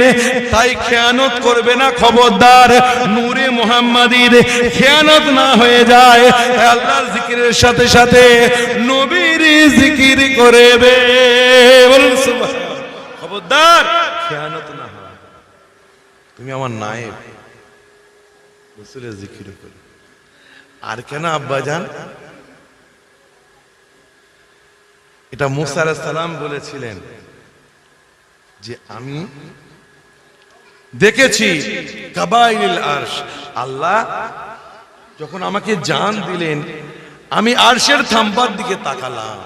A: তাই খেয়ানত করবে না, খবরদার, নূরে মুহাম্মাদির খেয়ানত না হয়ে যায়। আল্লাহর জিকিরের সাথে সাথে নবীর জিকির করবে, বলুন সুবহানাল্লাহ। খবরদার খেয়ানত না হয়। তুমি আমার নায়েব, রাসূলের জিকির করে। আর কেন আব্বাজান? এটা মুসা আলাইহিস সালাম বলেছিলেন যে আমি দেখেছি কাবাইল আরশ, আল্লাহ যখন আমাকে জান দিলেন আমি আরশের থাম্বার দিকে তাকালাম,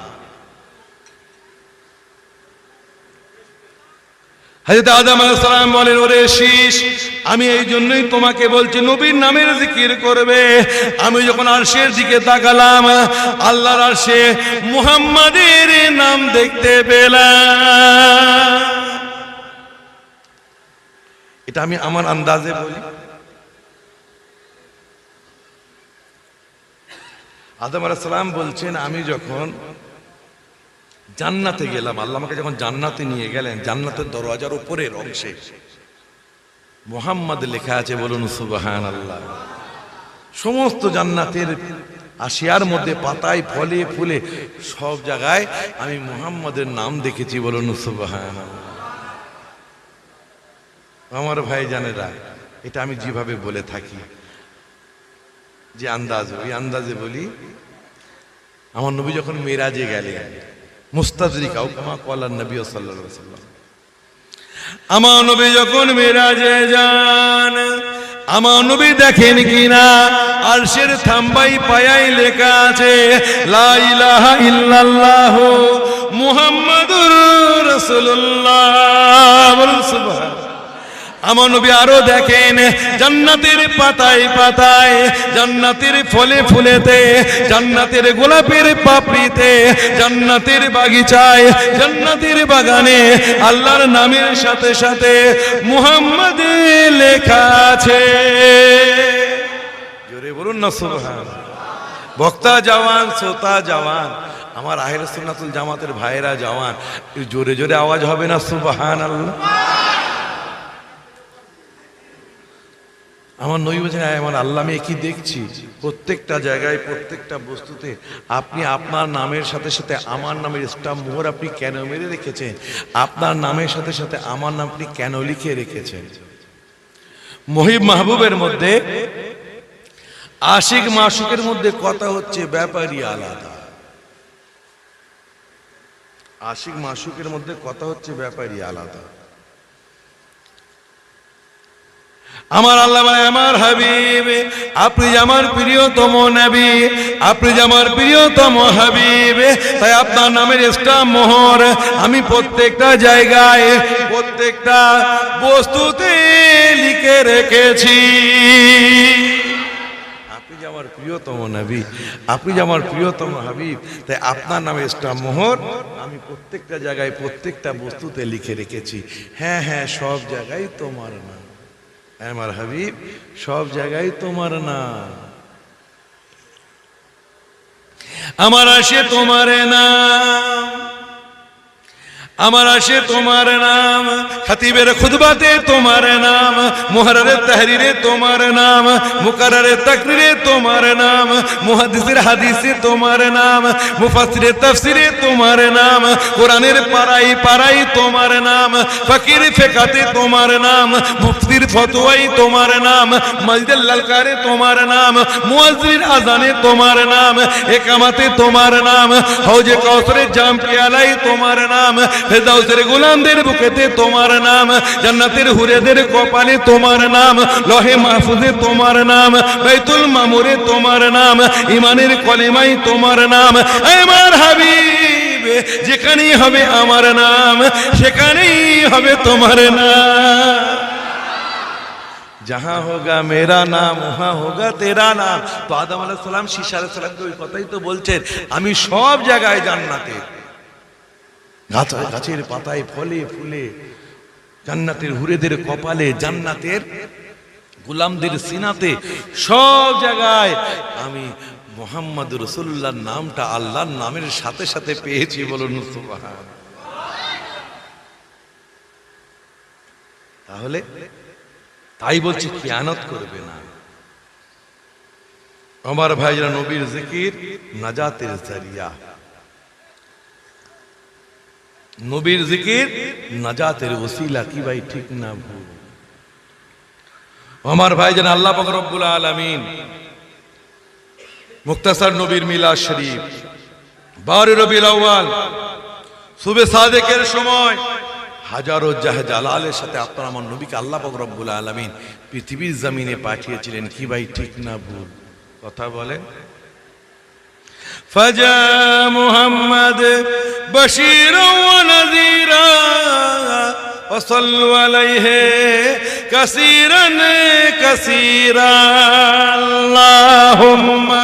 A: হযরত আদম আলাইহিস সালাম বলেন, ওরে শীষ, আমি এই জন্যই তোমাকে বলছি নবীর নামের জিকির করবে। আমি যখন আরশের দিকে তাকালাম, আল্লাহর আরশে মুহাম্মাদের নাম দেখতে পেলাম। এটা আমি আমার আন্দাজে বলি। আদম আলাইহিস সালাম বলছেন, আমি যখন জান্নাতে গেলাম, আল্লাহ আমাকে যখন জান্নাতে নিয়ে গেলেন, জান্নাতের দরওয়াজার উপরের অংশে মুহাম্মদ লেখা আছে, বলুন সুবহানাল্লাহ। সমস্ত জান্নাতের আশিয়ার মধ্যে, পাতায়, ফলে ফুলে সব জায়গায় আমি মুহাম্মদের নাম দেখেছি, বলুন সুবহানাল্লাহ। আমার ভাই জানেরা, এটা আমি যেভাবে বলে থাকি, যে আন্দাজ, ওই আন্দাজে বলি। আমার নবী যখন মেরাজে গেলেন, মুস্তাদরিকা কামা ক্বালা নবী সাল্লাল্লাহু আলাইহি ওয়াসাল্লাম, আমার নবী যখন মেরাজে যান, আমার নবী দেখেন কিনা আরশের থাম্বাই পায়ায় লেখা আছে লা ইলাহা ইল্লাল্লাহ মুহাম্মাদুর রাসূলুল্লাহ। সুবহানাল্লাহ। আমার নবী আরো দেখেন জান্নাতের পাতায় পাতায়, জান্নাতের ফলে ফুলেতে, জান্নাতের গোলাপের পাপড়িতে, জান্নাতের বাগিচায়, জান্নাতের বাগানে আল্লাহর নামের সাথে সাথে মুহাম্মদ লেখা আছে। জোরে বলুন না সুবহানাল্লাহ। বক্তা জওয়ান, শ্রোতা জওয়ান, আমার আহলে সুন্নাতুল জামাতের ভাইরা জওয়ান, জোরে জোরে আওয়াজ হবে না সুবহানাল্লাহ? আমার নবী বলেছেন, আমার আল্লাহ, আমি কি দেখছি প্রত্যেকটা জায়গায়, প্রত্যেকটা বস্তুতে আপনি আপনার নামের সাথে সাথে আমার নামের স্টাম্প মোহর আপনি কেন মেরে রেখেছেন? আপনার নামের সাথে সাথে আমার নাম আপনি কেন লিখে রেখেছেন? মুহিব মাহবুবের মধ্যে, আশিক মাশুকের মধ্যে কথা হচ্ছে ব্যাপারই আলাদা। আশিক মাশুকের মধ্যে কথা হচ্ছে ব্যাপারই আলাদা। আমার আল্লাহ বলে, আমার হাবিব, আপনি যে আমার প্রিয়তম নবী, আপনি যে আমার প্রিয়তম হাবিব, তাই আপনার নামের স্টাম্প মোহর আমি প্রত্যেকটা জায়গায়, প্রত্যেকটা বস্তুতে লিখে রেখেছি। আপনি যে আমার প্রিয়তম নবী, আপনি যে আমার প্রিয়তম হাবিব, তাই আপনার নামের স্টাম্প মোহর আমি প্রত্যেকটা জায়গায়, প্রত্যেকটা বস্তুতে লিখে রেখেছি। হ্যাঁ হ্যাঁ, সব জায়গায় তোমার নাম, আমার হাবিব, সব জায়গায় তোমার নাম। আমার আসে তোমার নাম, আমার আসে তোমার নাম, খতিবের খুতবাতে তোমার নাম, মুহাররের তাহরিরে তোমার নাম, মুকাররের তাকরিরে তোমার নাম, মুহাদ্দিসের হাদিসে তোমার নাম, মুফাসসিরের তাফসিরে তোমার নাম, কোরআনের পারাই পারাই তোমার নাম, ফকির ফিকাতে তোমার নাম, মুফতির ফতোয়াই তোমার নাম, মসজিদের ললকারে তোমার নাম, মুয়াজ্জিনের আযানে তোমার নাম, ইকামাতে তোমার নাম, হৌজে কাউসারের জাম পিয়ালাই তোমার নাম, ফেরদাউসের গোলামদের বুকেতে তোমার নাম, জান্নাতের হুরেদের কপালে তোমার নাম, লহে মাহফুজে তোমার নাম, বাইতুল মামুরে তোমার নাম, ইমানের কলেমাই তোমার নাম। আমার হাবিব, যেখানেই হবে আমার নাম, সেখানেই হবে তোমার নাম। जहां होगा मेरा नाम वहां होगा तेरा नाम। तो आदम अलैहिस सलाम शीशा अलैहिस सलाम के ওই কথাই তো বলছেন, আমি সব জায়গায় জান্নাতে, গাছের পাতায়, ফলে ফুলে, জান্নাতের হুরেদের কপালে, জান্নাতের গোলামদের সিনাতে, সব জায়গায় আমি মুহাম্মদ রাসূলুল্লাহর নামটা আল্লাহর নামের সাথে সাথে পেয়েছি, বলুন সুবহানাল্লাহ। তাহলে তাই বলছি, খিয়ানত করবে না। আমার ভাইরা, নবীর জিকির নাজাতের জরিয়া, নবীর জিকির নাজাতের ওসিলা, কি ভাই ঠিক না ভুল? আমার ভাইজান, আল্লাহ পাক রব্বুল আলামিন মুক্তাসার নবীর মিলাদ শরীফ 12 রবিউল আউয়াল সুবে সাদেকের সময় হাজারো জালালের সাথে আপনার আমার নবীকে আল্লাহ পাক রব্বুল আলামিন পৃথিবীর জমিনে পাঠিয়েছিলেন, কি ভাই ঠিক না ভুল? কথা বলেন। ফাজা মুহাম্মদ বশীরা ওয়া নাযীরা ওয়াসাল্লু আলাইহি কাসীরান কাসীরা আল্লাহুম্মা।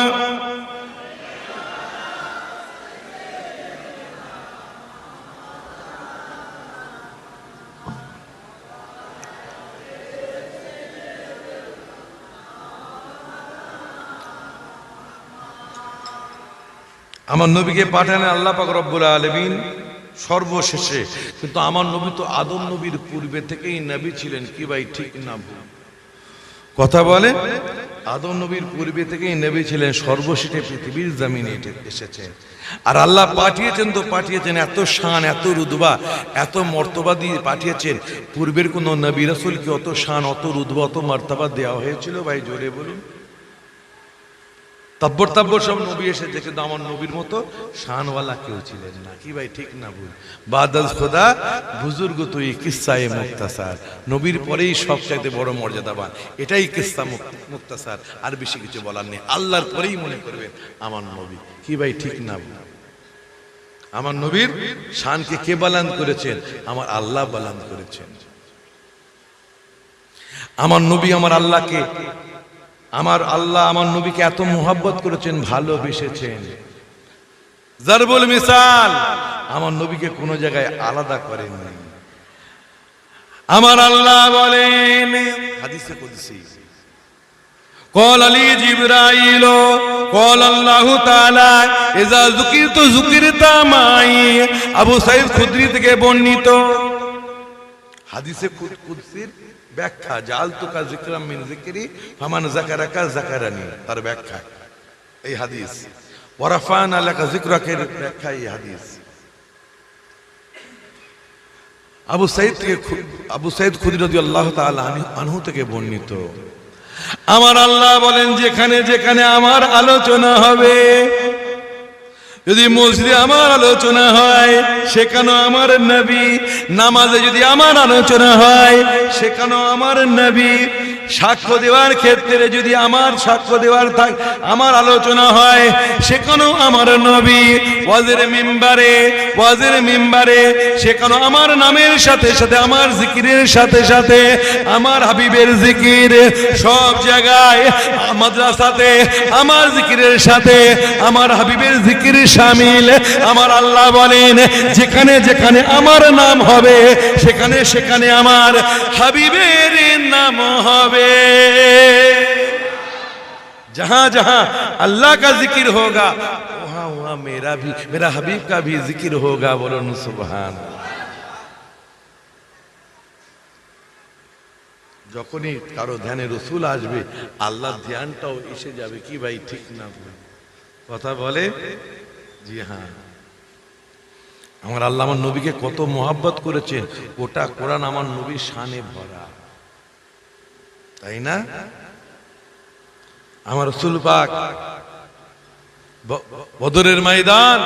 A: আমার নবীকে পাঠালেন আল্লাহ পাক রব্বুল আলামিন সর্বশেষে, কিন্তু আমার নবী তো আদম নবীর পূর্বে থেকেই নবী ছিলেন। কি ভাই ঠিক না ভুল কথা বলে? আদম নবীর পূর্বে থেকেই নবী ছিলেন, সর্বশেষে পৃথিবীর জমিনে এসেছেন। আর আল্লাহ পাঠিয়েছেন তো পাঠিয়েছেন এত শান, এত রুতবা, এত মর্তবা দিয়ে পাঠিয়েছেন। পূর্বের কোন নবী রাসূলকে অত শান, অত রুতবা, অত মর্তবা দেওয়া হয়েছিল? ভাই জোরে বলুন। তব্বর তব্বর সব নবী এসেছে, কিন্তু আমার নবীর মতো শানওয়ালা কেউ ছিলেন না। কি ভাই ঠিক না ভুল? বাদাল খোদা বুজুর্গ তুই কিস্সায়ে মুক্তাসার, নবীর পরেই সবচাইতে বড় মর্যাদাবান, এটাই কিস্সা মুক্তাসার, আর বেশি কিছু বলার নেই। আল্লাহর পরেই মনে করবেন আমার নবী। কি ভাই ঠিক না ভুল? আমার নবীর শানকে কে বালান করেছেন? আমার আল্লাহ বালান করেছেন। আমার নবী আমার আল্লাহকে, আমার আল্লাহ আমার নবীকে এত মোহাব্বত করেছেন, ভালোবেসেছেন। জারবুল মিসাল, আমার নবীকে কোনো জায়গায় আলাদা করেননি। আমার আল্লাহ বলেন হাদিসে কুদসি, قال لي جبرائيل قال الله تعالى اذا ذكرت ذكرت معي। আবু সাঈদ খুদরি থেকে বর্ণিত হাদিসে কুদসির ব্যাখ্যা, জালতুকা যিকরাম মিন যিকরি ফামান যাকারাকা যাকারানি, তার ব্যাখ্যা এই হাদিস। ওয়ারাফানা লাকা যিকরাকের ব্যাখ্যা এই হাদিস। আবু সাঈদ খুদরি রাদিয়াল্লাহু তাআলা আনহু থেকে বর্ণিত। আমার আল্লাহ বলেন, যেখানে যেখানে আমার আলোচনা হবে, যদি মসজিদে আমার আলোচনা হয় সেখানেও আমার নবী, নামাজে যদি আমার আলোচনা হয় সেখানেও আমার নবী, সাক্ষ্য দেওয়ার ক্ষেত্রে যদি আমার সাক্ষ্য দেওয়ার আমার আলোচনা হয় সেখানেও আমার নবী, ওয়াজের মিম্বারে সেখানেও আমার নামের সাথে সাথে, আমার জিকিরের সাথে সাথে আমার হাবিবের জিকির, সব জায়গায় মাদ্রাসাতে আমার জিকিরের সাথে আমার হাবিবের জিকির শামিল। আমার আল্লাহ বলেন, যেখানে যেখানে আমার নাম হবে সেখানে সেখানে আমার হাবিবের নাম হবে। जहां जहां अल्लाह का जिक्र होगा वहां वहां मेरा हबीब का भी जिक्र होगा। बोलो सुभान। যখনই কারো ধ্যানে রসুল আসবে আল্লাহর ধ্যানটাও এসে যাবে। কি ভাই ঠিক না কথা বলে? জি হ্যাঁ। আমার আল্লাহ আমার নবীকে কত মোহাব্বত করেছেন, ওটা কোরআন আমার নবীর শানে ভরা, তাই না? আমার রাসূল পাক বদরের ময়দান,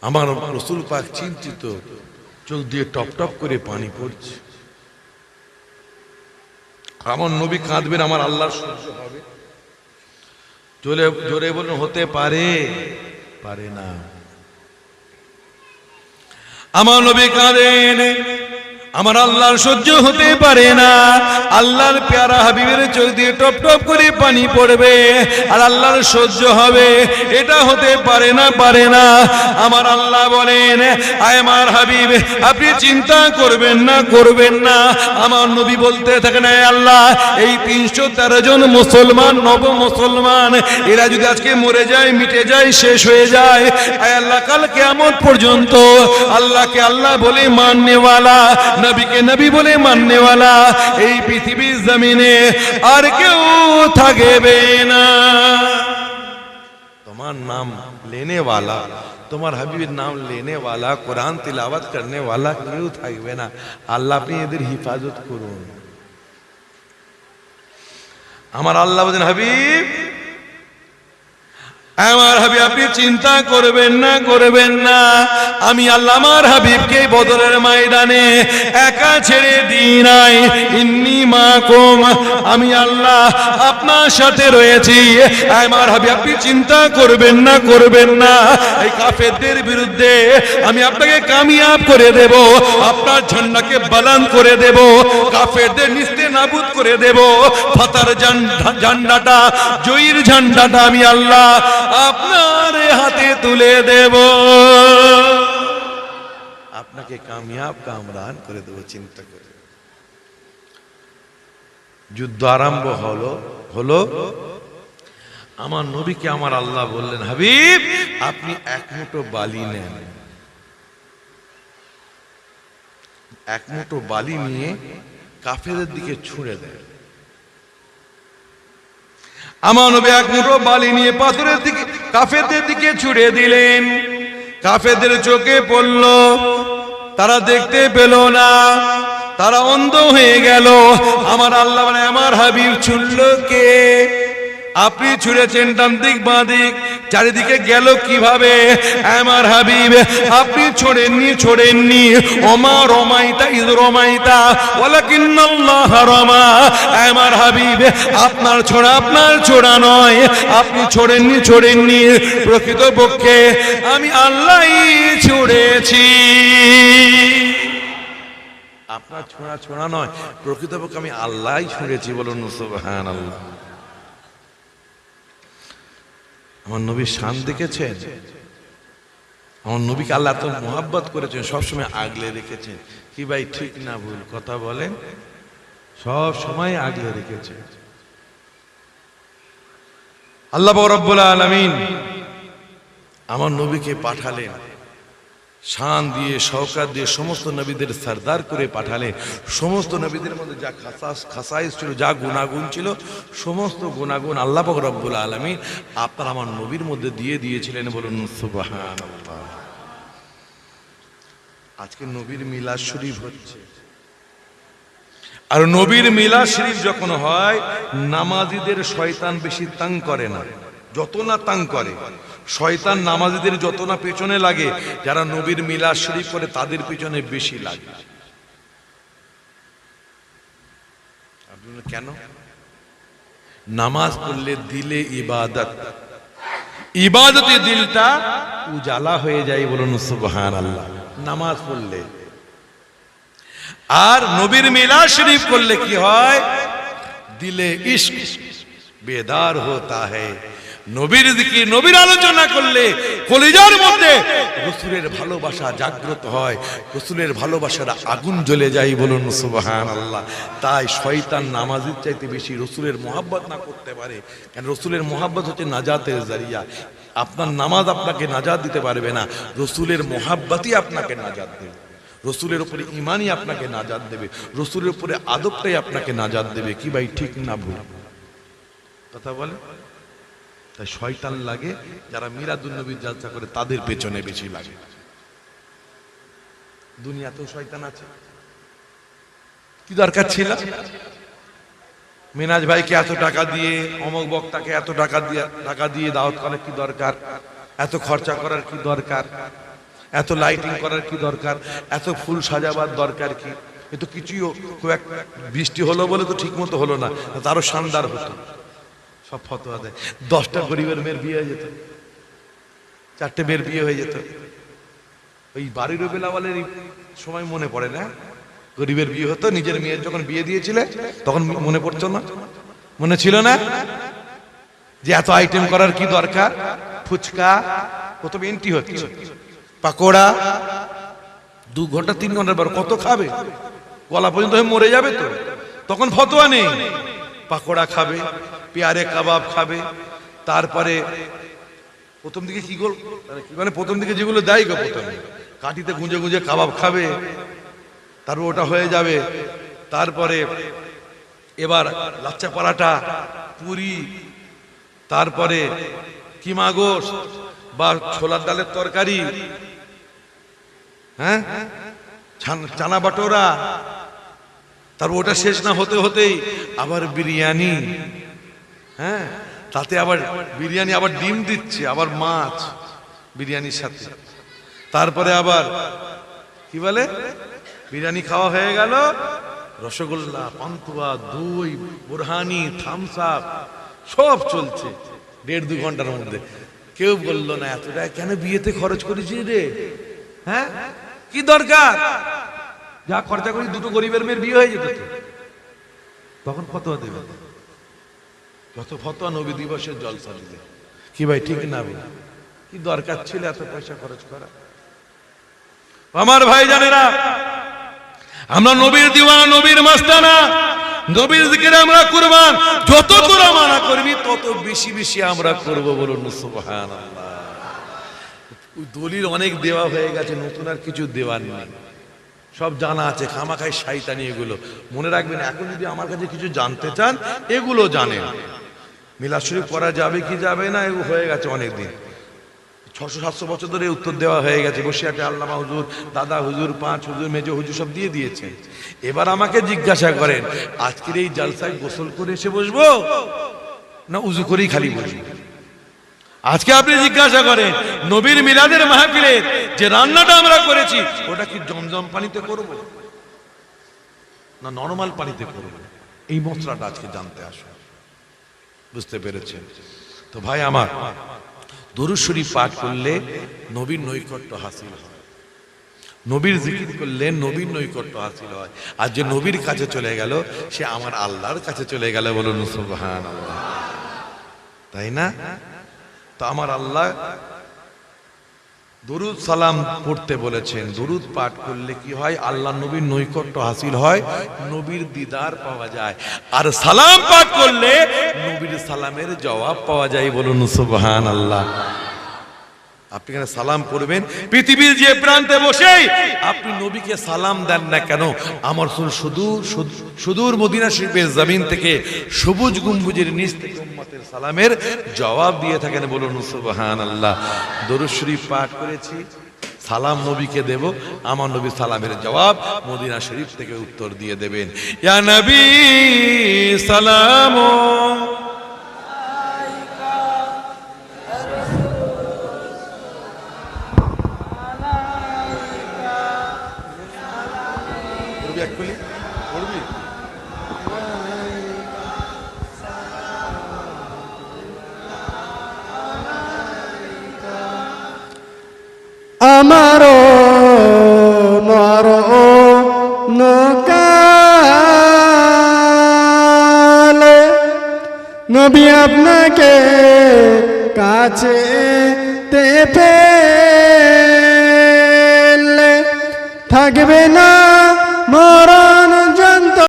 A: আমার রাসূল পাক চিন্তিত, চোখ দিয়ে টপ টপ করে পানি পড়ছে। আমার নবী কাঁদবেন, আমার আল্লাহর সহ্য হবে? জোরে বলুন, হতে পারে? পারে না। আমার নবী কাঁদেন, আমার আল্লাহর সহ্য হতে পারে না। আল্লাহর প্যারা হাবিবের চোখ দিয়ে টপ টপ করে পানি পড়বে, আর আল্লাহর সহ্য হবে? এটা হতে পারে না, পারে না। আমার আল্লাহ বলেন, আয় আমার হাবিব, আপনি চিন্তা করবেন না, করবেন না। আমার নবী বলতে থাকেন, আয় আল্লাহ, এই 313 জন মুসলমান, নব মুসলমান, এরা যদি আজকে মরে যায়, মিটে যায়, শেষ হয়ে যায়, আয় আল্লাহ, কাল কিয়ামত পর্যন্ত আল্লাহকে আল্লাহ বলে মাননেওয়ালা, নবীকে নবী বলে মাননেওয়ালা এই পৃথিবীর জমিনে আর কেউ থাকবে না। তোমার নাম लेने वाला, তোমার হাবিবের নাম लेने वाला, কোরআন তিলাওয়াত करने वाला কেউ থাকবে না। আল্লাহ আপনি এদের হিফাজত করুন। আমার আল্লাহ বলেন, হাবিব আমার হাবিব আপনি চিন্তা করবেন না, আমি আল্লাহ আমার হাবিবকে বদরের ময়দানে একা ছেড়ে দিই নাই। ইন্নী মাকুম, আমি আল্লাহ আপনার সাথে রয়েছি। আমার হাবিব আপনি চিন্তা করবেন না, এই কাফেরদের বিরুদ্ধে আমি আপনাকে কামিয়াব করে দেব, আপনার ঝান্ডাকে বালান করে দেব, কাফেরদের নিস্তে নাবুদ করে দেব। ফাতার ঝান্ডাটা, জয়ীর ঝান্ডাটা আমি আল্লাহ আপনার হাতে তুলে দেব, আপনাকে কামিয়াব কামরান করে দেব। চিন্তা করে যুদ্ধ আরম্ভ হলো। আমার নবীকে আমার আল্লাহ বললেন, হাবিব আপনি এক মুঠো বালি নেন, এক মুঠো বালি নিয়ে কাফেরদের দিকে ছুঁড়ে দেন। আমার নবী এক মুঠো বালি নিয়ে পাথরের দিকে কাফেরদের দিকে ছুঁড়ে দিলেন। কাফেরদের চোখে পড়ল, তারা দেখতে পেল না, তারা অন্ধ হয়ে গেল। আমার আল্লাহ মানে আমার হাবিব ছুঁড়ল কে? আপনি ছুঁড়েছেন ডান দিক বাঁ দিক, চারিদিকে গেল কিভাবে? আমার হাবিব আপনি ছোড়েননি। ওমা রমাইতা ইদ রমাইতা ওয়ালাকিন্নাল্লাহ রমা। আমার হাবিব আপনার ছোড়া নয়, আপনি ছোড়েননি, প্রকৃতপক্ষে আমি আল্লাহই ছুড়েছি। আপনার ছোড়া নয়, প্রকৃতপক্ষে আমি আল্লাহই ছুড়েছি। বলুন সুবহানাল্লাহ। আমার নবীর শান দেখেছেন? আমার নবীকে আল্লাহ এত মোহাব্বত করেছেন, সবসময় আগলে রেখেছেন। কি ভাই ঠিক না ভুল কথা বলেন? সব সময় আগলে রেখেছেন। আল্লাহ রাব্বুল আলামিন আমার নবীকে পাঠালেন, শান দিয়ে শওকত দিয়ে সমস্ত নবীদের সরদার করে পাঠালেন। সমস্ত নবীদের মধ্যে যা খাসাইস ছিল, যা গুণাগুণ ছিল, সমস্ত গুণাগুণ আল্লাহ পাক রব্বুল আলামিন আপনার আমার নবীর মধ্যে দিয়ে দিয়েছিলেন। বলুন সুবহানাল্লাহ। আজকে নবীর মিলাদ শরীফ হচ্ছে, আর নবীর মিলাদ শরীফ যখন হয়, নামাজীদের শয়তান বেশি তাং করে না। যত না তাং করে শয়তান, নামাজীদের যত না পেছনে লাগে, যারা নবীর মিলাদ শরীফ করে তাদের পেছনে বেশি লাগে। কেন? নামাজ পড়লে দিলে ইবাদতে দিলটা উজালা হয়ে যায়। বলুন সুবহানাল্লাহ। নামাজ পড়লে আর নবীর মিলাদ শরীফ করলে কি হয়? দিলে ইশক বেদার হতা হ্যায়। নবীর দিকে, নবীর আলোচনা করলে কলিজার মধ্যে রাসূলের ভালোবাসা জাগ্রত হয়, রাসূলের ভালোবাসার আগুন জ্বলে যায়। বলুন সুবহানাল্লাহ। তাই শয়তান নামাজের চাইতে বেশি রাসূলের মোহাব্বত না করতে পারে, কারণ রাসূলের মোহাব্বত হচ্ছে নাজাতের জারিয়া। আপনার নামাজ আপনাকে নাজাত দিতে পারবে না, রাসূলের মোহাব্বতই আপনাকে নাজাত দেবে। রাসূলের উপরে ঈমানই আপনাকে নাজাত দেবে, রাসূলের উপরে আদবটাই আপনাকে নাজাত দেবে। কি ভাই ঠিক না ভুল কথা বলে? তাই শয়তান লাগে যারা মিলাদুন নবীর জালসা করে, তাদের পেছনে বেশি লাগে। দুনিয়াতেও শয়তান আছে। কি দরকার ছিল মিনাজ ভাইকে এত টাকা দিয়ে, অমক বক্তাকে এত টাকা দিয়ে দাওয়াত করার কি দরকার? এত খরচা করার কি দরকার? এত লাইটিং করার কি দরকার? এত ফুল সাজাবার দরকার কি? এ তো কিছুই, বৃষ্টি হলো বলে তো ঠিক মতো হলো না, তারও শানদার হতো। সব ফতোয়া দেয়। 10টা গরিবের মেয়ের বিয়ে হয়ে যেত, 4টে মেয়ের বিয়ে হয়ে যেত। ওই বাড়ির রবিউল সময় মনে পড়ে না, গরিবের বিয়ে হতো। নিজের মেয়ের যখন বিয়ে দিয়েছিলে তখন মনে পড়তো না? মনে ছিল না যে এত আইটেম করার কি দরকার? ফুচকা প্রথম এন্ট্রি হচ্ছে, পাকোড়া 2 ঘন্টা 3 ঘন্টার পর কত খাবে? গলা পর্যন্ত হয়ে মরে যাবে তো। তখন ফতোয়া নেই। পাকোড়া খাবে, পেয়ারে কাবাব খাবে, তারপরে প্রথম দিকে কি মানে প্রথম দিকে যেগুলো দেয় গো, প্রথমে কাঠিতে গুঁজে গুঁজে কাবাব খাবে, তারপর ওটা হয়ে যাবে। তারপরে এবার লাচ্চা পরাটা, পুরি, তারপরে কিমা গোশত বা ছোলার ডালের তরকারি, হ্যাঁ, চানা বাটোরা, তারপর ওটা শেষ না হতে হতেই আবার বিরিয়ানি, হ্যাঁ, তাতে আবার বিরিয়ানি, আবার ডিম দিচ্ছে, আবার মাছ বিরিয়ানির সাথে। তারপরে আবার কি বলে, বিরিয়ানি খাওয়া হয়ে গেল, রসগোল্লা, পান্তুয়া, দই, বুরহানি, থামস আপ সব চলছে 1.5-2 ঘন্টার মধ্যে। কেউ বললো না এত টাকা কেন বিয়েতে খরচ করেছি রে, হ্যাঁ কি দরকার, যা খরচা করি দুটো গরিবের মেয়ের বিয়ে হয়ে যেত। তখন ফতোয়া দেবে, যত ফতোয়া নবী দিবসের জলসা দিলে। কি ভাই ঠিক না ভাই, কি দরকার ছিল এত পয়সা খরচ করা? আমার ভাই জানেরা, আমরা নবীর দিওয়ানা, নবীর মাস্তানা, নবীর জিকিরে আমরা কুরবান। যত তোরা মানা করবি তত বেশি বেশি আমরা করব, বলুন সুবহানাল্লাহ। ওই দলিল অনেক দেওয়া হয়ে গেছে, নতুন আর কিছু দেওয়ার নেই, সব জানা আছে। খামাখাই শয়তানি এগুলো মনে রাখবেন। এখন যদি আমার কাছে কিছু জানতে চান, এগুলো জানেন। মিলাদ শরীফ করা যাবে কি যাবে না, এগুলো হয়ে গেছে অনেক দিন, 600-700 বছর ধরে উত্তর দেওয়া হয়ে গেছে। বসিরহাটে আল্লামা হুজুর, দাদা হুজুর, 5 হুজুর, মেজো হুজুর সব দিয়ে দিয়েছে। এবার আমাকে জিজ্ঞাসা করেন, আজকের এই জালসায় গোসল করে এসে বসবো না উজু করেই খালি বসবো? আজকে আপনি জিজ্ঞাসা করেন, নবীর মিলাদের মাহফিলে যে রান্নাটা আমরা করেছি ওটা কি জমজম পানিতে করব না নরমাল পানিতে করব? এই মশলাটা আজকে জানতে আসুন, বুঝতে পেরেছেন তো ভাই আমার? দরুদ শরীফ পাঠ করলে নবীর নৈকট্য হাসিল হয়, নবীর জিকির করলে নবীর নৈকট্য হাসিল হয়। আর যে নবীর কাছে চলে গেল সে আমার আল্লাহর কাছে চলে গেল, বলুন সুবহানাল্লাহ, তাই না? তো আমার আল্লাহ দরুদ সালাম পড়তে বলেছেন। দরুদ পাঠ করলে কি হয়? আল্লাহ নবীর নৈকট্য হাসিল হয়, নবীর দিদার পাওয়া যায়। আর সালাম পাঠ করলে নবীর সালামের জবাব পাওয়া যায়, বলুন সুবহানাল্লাহ। আপনি এখানে সালাম করবেন, পৃথিবীর যে প্রান্তে বসেই আপনি নবীকে সালাম দেন না কেন, আমার সুদূর মদিনা শরীফের জমিন থেকে সবুজ গম্বুজের নিচ থেকে উম্মতের সালামের জবাব দিয়ে থাকেন, বলুন সুবহানাল্লাহ। দরুদ শরীফ পাঠ করেছি, সালাম নবীকে দেব, আমার নবী সালামের জবাব মদিনা শরীফ থেকে উত্তর দিয়ে দেবেন, ইয়া নবী সালাম।
B: আমারও নর নকালে নবী আপনাকে কাছে তে পেলে থাকবে না মরণ।